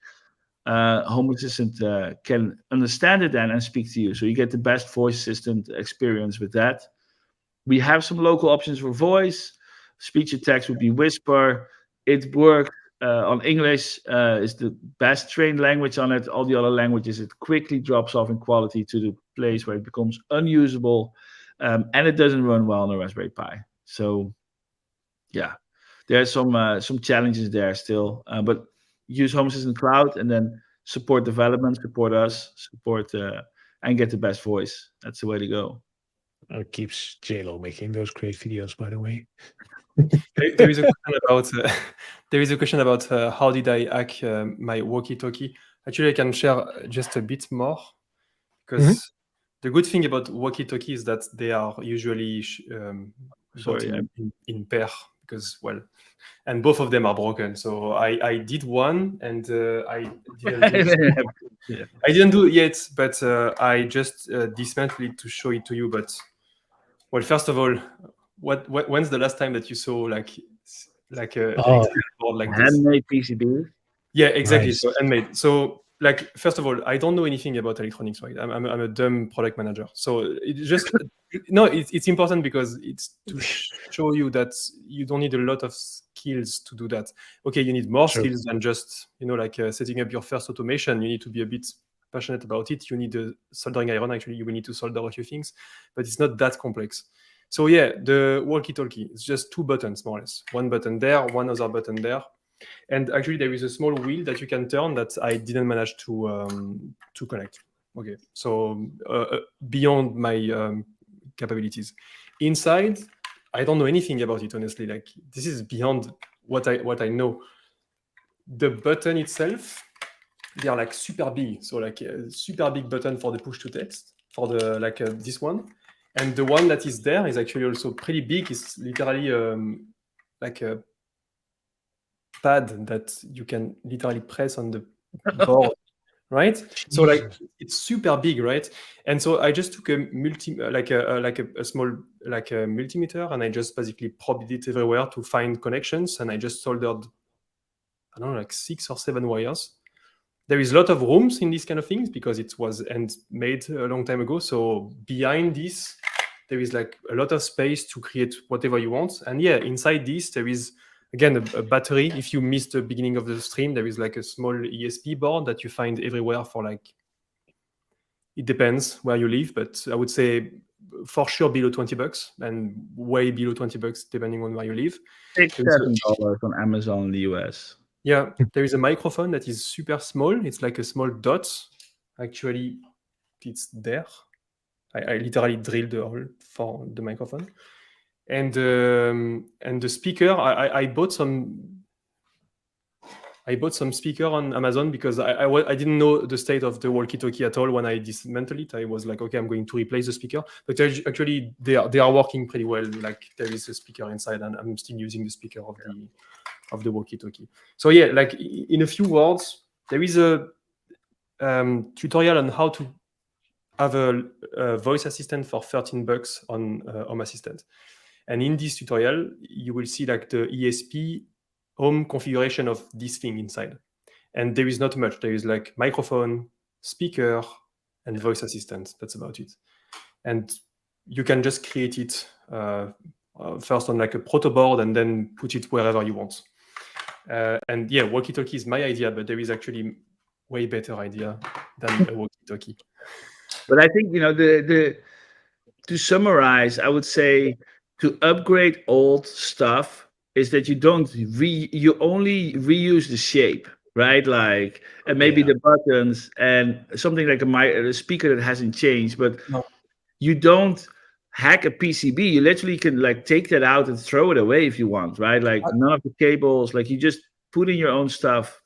Home Assistant can understand it then and speak to you. So you get the best voice assistant experience with that. We have some local options for voice. Speech to text would be Whisper. It works on English, is the best trained language on it. All the other languages, it quickly drops off in quality to the place where it becomes unusable, and it doesn't run well on a Raspberry Pi. So yeah, there's some challenges there still, but use Home Assistant Cloud and then support development, support us, and get the best voice. That's the way to go. It keeps JLo making those great videos, by the way. There is a question about how did I hack my Walkie Talkie. Actually, I can share just a bit more, because the good thing about Walkie Talkie is that they are usually bought in pair, because and both of them are broken. So I did one, and I didn't do it yet, but I just dismantled it to show it to you. But first of all, when's the last time that you saw like a board like this? Handmade PCB? Yeah, exactly. Nice. So handmade. So first of all, I don't know anything about electronics, right? I'm a dumb product manager. So it's important because it's to show you that you don't need a lot of skills to do that. Okay, you need more skills than just setting up your first automation. You need to be a bit passionate about it. You need a soldering iron. Actually, you will need to solder a few things, but it's not that complex. So yeah, the walkie-talkie, it's just 2 buttons, more or less. 1 button there, 1 other button there. And actually, there is a small wheel that you can turn that I didn't manage to connect. Okay, so beyond my capabilities. Inside, I don't know anything about it, honestly. Like, this is beyond what I know. The button itself, they are like super big. So like a super big button for the push to text, for the this one. And the one that is there is actually also pretty big. It's literally like a pad that you can literally press on the board, right? So like it's super big, right? And so I just took a small multimeter, and I just basically probed it everywhere to find connections, and I just soldered, I don't know, like 6 or 7 wires. There is a lot of rooms in these kind of things because it was made a long time ago. So behind this, there is like a lot of space to create whatever you want. And yeah, inside this, there is, again, a battery. If you missed the beginning of the stream, there is like a small ESP board that you find everywhere for it depends where you live, but I would say for sure below $20 and way below $20 depending on where you live. $6-7 on Amazon in the US. Yeah, there is a microphone that is super small. It's like a small dot. Actually, it's there. I literally drilled the hole for the microphone. And the speaker, I bought some I bought some speaker on Amazon because I didn't know the state of the walkie-talkie at all when I dismantled it. I was like, okay, I'm going to replace the speaker. But actually, they are working pretty well. Like there is a speaker inside, and I'm still using the speaker of the walkie-talkie. So yeah, like in a few words, there is a tutorial on how to have a voice assistant for $13 on Home Assistant. And in this tutorial, you will see like the ESP home configuration of this thing inside. And there is not much. There is like microphone, speaker, and voice assistant. That's about it. And you can just create it first on like a proto board and then put it wherever you want. And yeah, walkie-talkie is my idea, but there is actually way better idea than a walkie-talkie. But I think, to summarize, I would say to upgrade old stuff is that you only reuse the shape, right? Like, and maybe the buttons and something like a speaker that hasn't changed, but you don't hack a PCB. You literally can like take that out and throw it away if you want, right? Like none of the cables, like you just put in your own stuff.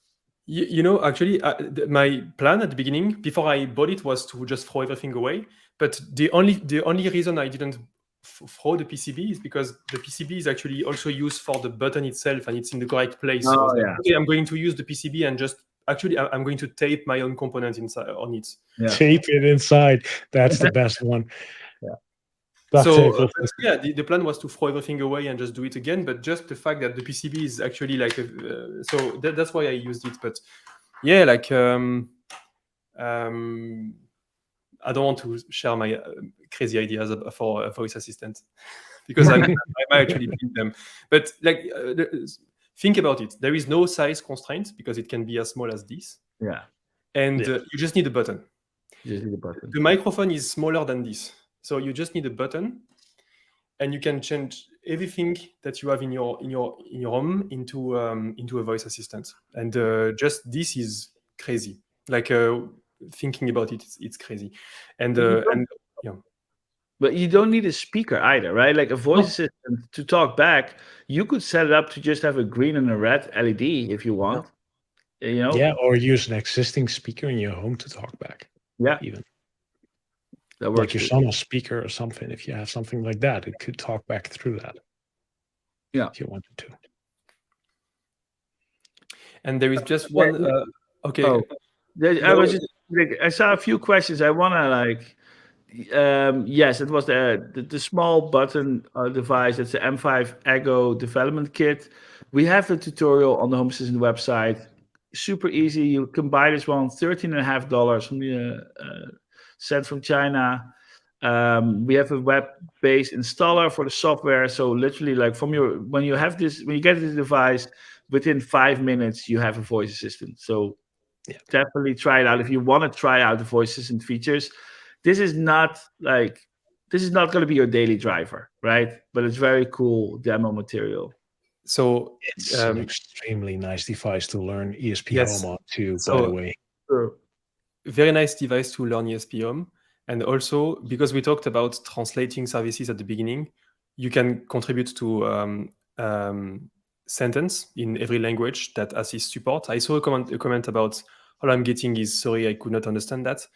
Actually, my plan at the beginning, before I bought it, was to just throw everything away. But the only reason I didn't throw the PCB is because the PCB is actually also used for the button itself, and it's in the correct place. So okay, I'm going to use the PCB and just actually I'm going to tape my own component inside on it. Yeah. Tape it inside. That's the best one. So the plan was to throw everything away and just do it again, but just the fact that the PCB is actually like so that's why I used it. But yeah, like I don't want to share my crazy ideas for a voice assistant because I might actually build them. But like think about it. There is no size constraint because it can be as small as this. Yeah. And you just need a button. You just need a button. The microphone is smaller than this. So you just need a button, and you can change everything that you have in your home into a voice assistant. And just this is crazy. Like thinking about it, it's crazy. And yeah. But you don't need a speaker either, right? Like a voice assistant to talk back, you could set it up to just have a green and a red LED if you want. Yeah, or use an existing speaker in your home to talk back. Yeah, even. That works. Like your Sonos speaker or something. If you have something like that, it could talk back through that. Yeah, if you wanted to. And there is just one. Okay. I saw a few questions. I wanna like. Yes, it was the small button device. It's the M5 Ego development kit. We have a tutorial on the Home Assistant website. Super easy. You can buy this one $13.50 from the sent from China. We have a web-based installer for the software. So literally, like when you get this device, within 5 minutes you have a voice assistant. So definitely try it out if you want to try out the voice assistant features. This is not going to be your daily driver, right? But it's very cool demo material. So it's an extremely nice device to learn ESP Home on too, by the way. Very nice device to learn ESP Home. And also, because we talked about translating services at the beginning, you can contribute to sentence in every language that Assist support. I saw a comment about all I'm getting is sorry, I could not understand that.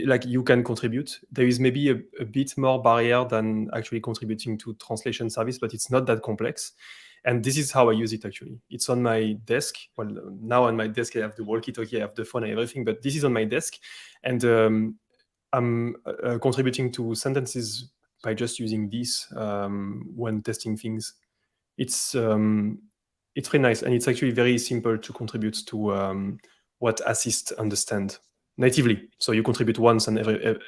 Like you can contribute. There is maybe a bit more barrier than actually contributing to translation service, but it's not that complex. And this is how I use it actually. It's on my desk. Well, now on my desk, I have the walkie-talkie, I have the phone and everything, but this is on my desk. And I'm contributing to sentences by just using this when testing things. It's really nice. And it's actually very simple to contribute to what Assist understand natively. So you contribute once and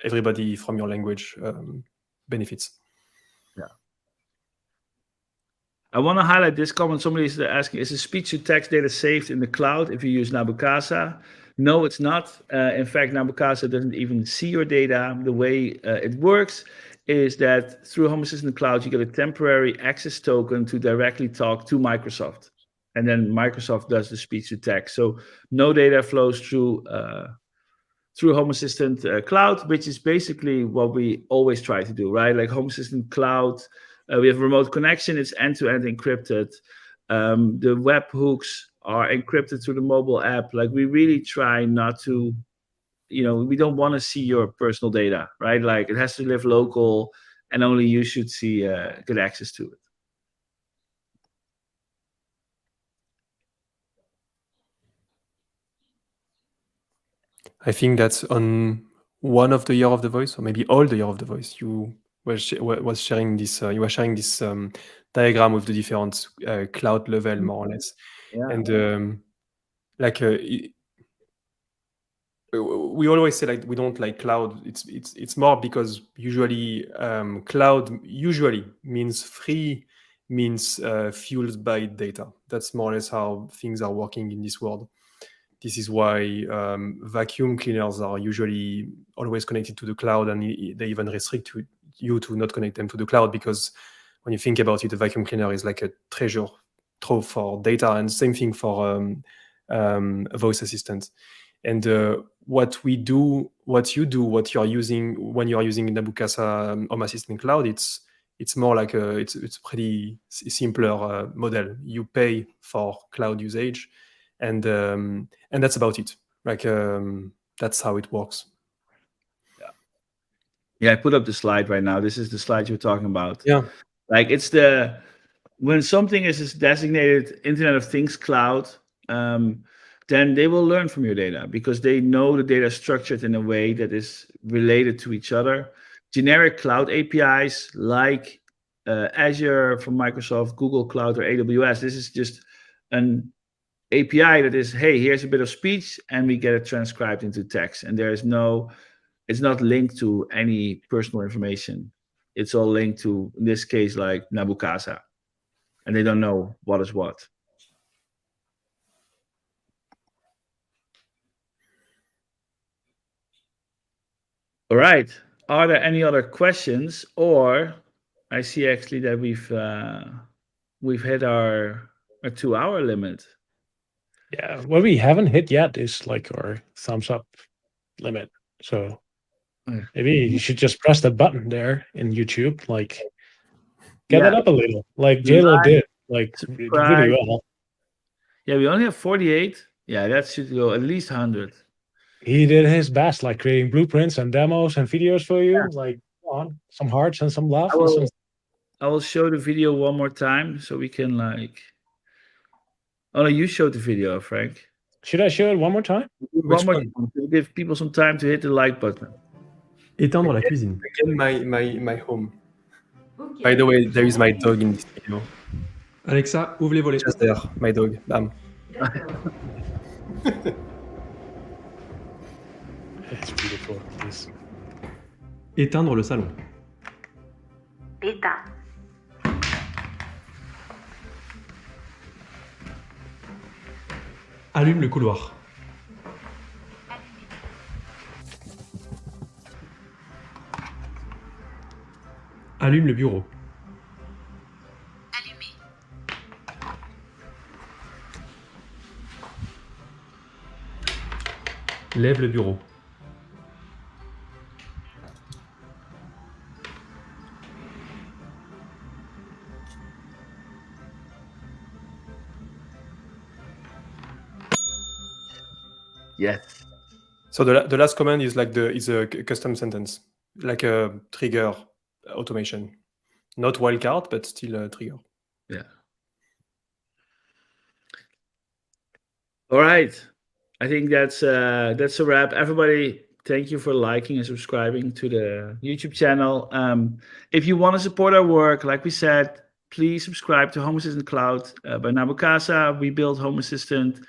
everybody from your language benefits. Yeah. I want to highlight this comment. Somebody is asking, is the speech-to-text data saved in the cloud if you use Nabukasa? No, it's not. In fact, Nabukasa doesn't even see your data. The way it works is that through Home Assistant Cloud, you get a temporary access token to directly talk to Microsoft. And then Microsoft does the speech-to-text. So no data flows through Home Assistant Cloud, which is basically what we always try to do, right? Like Home Assistant Cloud, we have remote connection. It's end-to-end encrypted. The webhooks are encrypted through the mobile app. Like we really try not to, we don't want to see your personal data, right? Like it has to live local, and only you should see get access to it. I think that's on one of the Year of the Voice, or maybe all the Year of the Voice. You was sharing this. You were sharing this diagram with the different cloud level, more or less. Yeah. And we always say like we don't like cloud. It's more because usually cloud usually means free, means fueled by data. That's more or less how things are working in this world. This is why vacuum cleaners are usually always connected to the cloud, and they even restrict you to not connect them to the cloud, because when you think about it, a vacuum cleaner is like a treasure trove for data, and same thing for a voice assistant. And what you do, what you are using when you are using Nabukasa Home Assistant Cloud, it's more like it's pretty simpler model. You pay for cloud usage, and that's about it. Like that's how it works. Yeah, I put up the slide right now. This is the slide you're talking about. Yeah. Like when something is designated Internet of Things cloud, then they will learn from your data, because they know the data is structured in a way that is related to each other. Generic cloud APIs like Azure from Microsoft, Google Cloud, or AWS, this is just an API that is, hey, here's a bit of speech, and we get it transcribed into text. And it's not linked to any personal information. It's all linked to, in this case, like Nabukasa. And they don't know what is what. All right. Are there any other questions? Or I see actually that we've hit our 2-hour limit. Yeah, what we haven't hit yet is like our thumbs up limit. So maybe you should just press the button there in YouTube, like get that up a little, like JLo did, like really well. Yeah, we only have 48. Yeah, that should go at least 100. He did his best, like creating blueprints and demos and videos for you. Like, come on, some hearts and some love. I will show the video one more time so we can like. Oh no, you showed the video, Frank. Should I show it one more time? One more time to give people some time to hit the like button. Éteindre la cuisine. Again, my home. Ok. By the way, there is my dog in this video. Alexa, ouvre les volets. Just there, my dog. Bam. D'accord. It's beautiful. This. Éteindre le salon. Éteint. Allume le couloir. Allume le bureau. Allumé. Lève le bureau. Yes. So the last command is like is a custom sentence, like a trigger automation, not wildcard, but still a trigger. Yeah. All right. I think that's a wrap. Everybody, thank you for liking and subscribing to the YouTube channel. If you want to support our work, like we said, please subscribe to Home Assistant Cloud by Nabukasa. We build Home Assistant.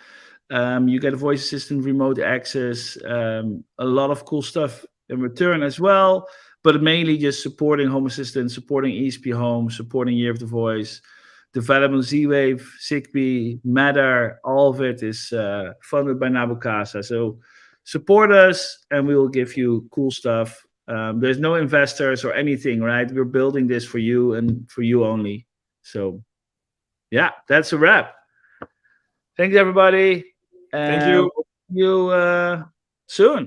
You get a voice assistant, remote access, a lot of cool stuff in return as well. But mainly just supporting Home Assistant, supporting ESP Home, supporting Year of the Voice, development Z-Wave, Zigbee, Matter, all of it is funded by Nabukasa. So support us and we will give you cool stuff. There's no investors or anything, right? We're building this for you and for you only. So yeah, that's a wrap. Thanks everybody. Thank you. See you soon.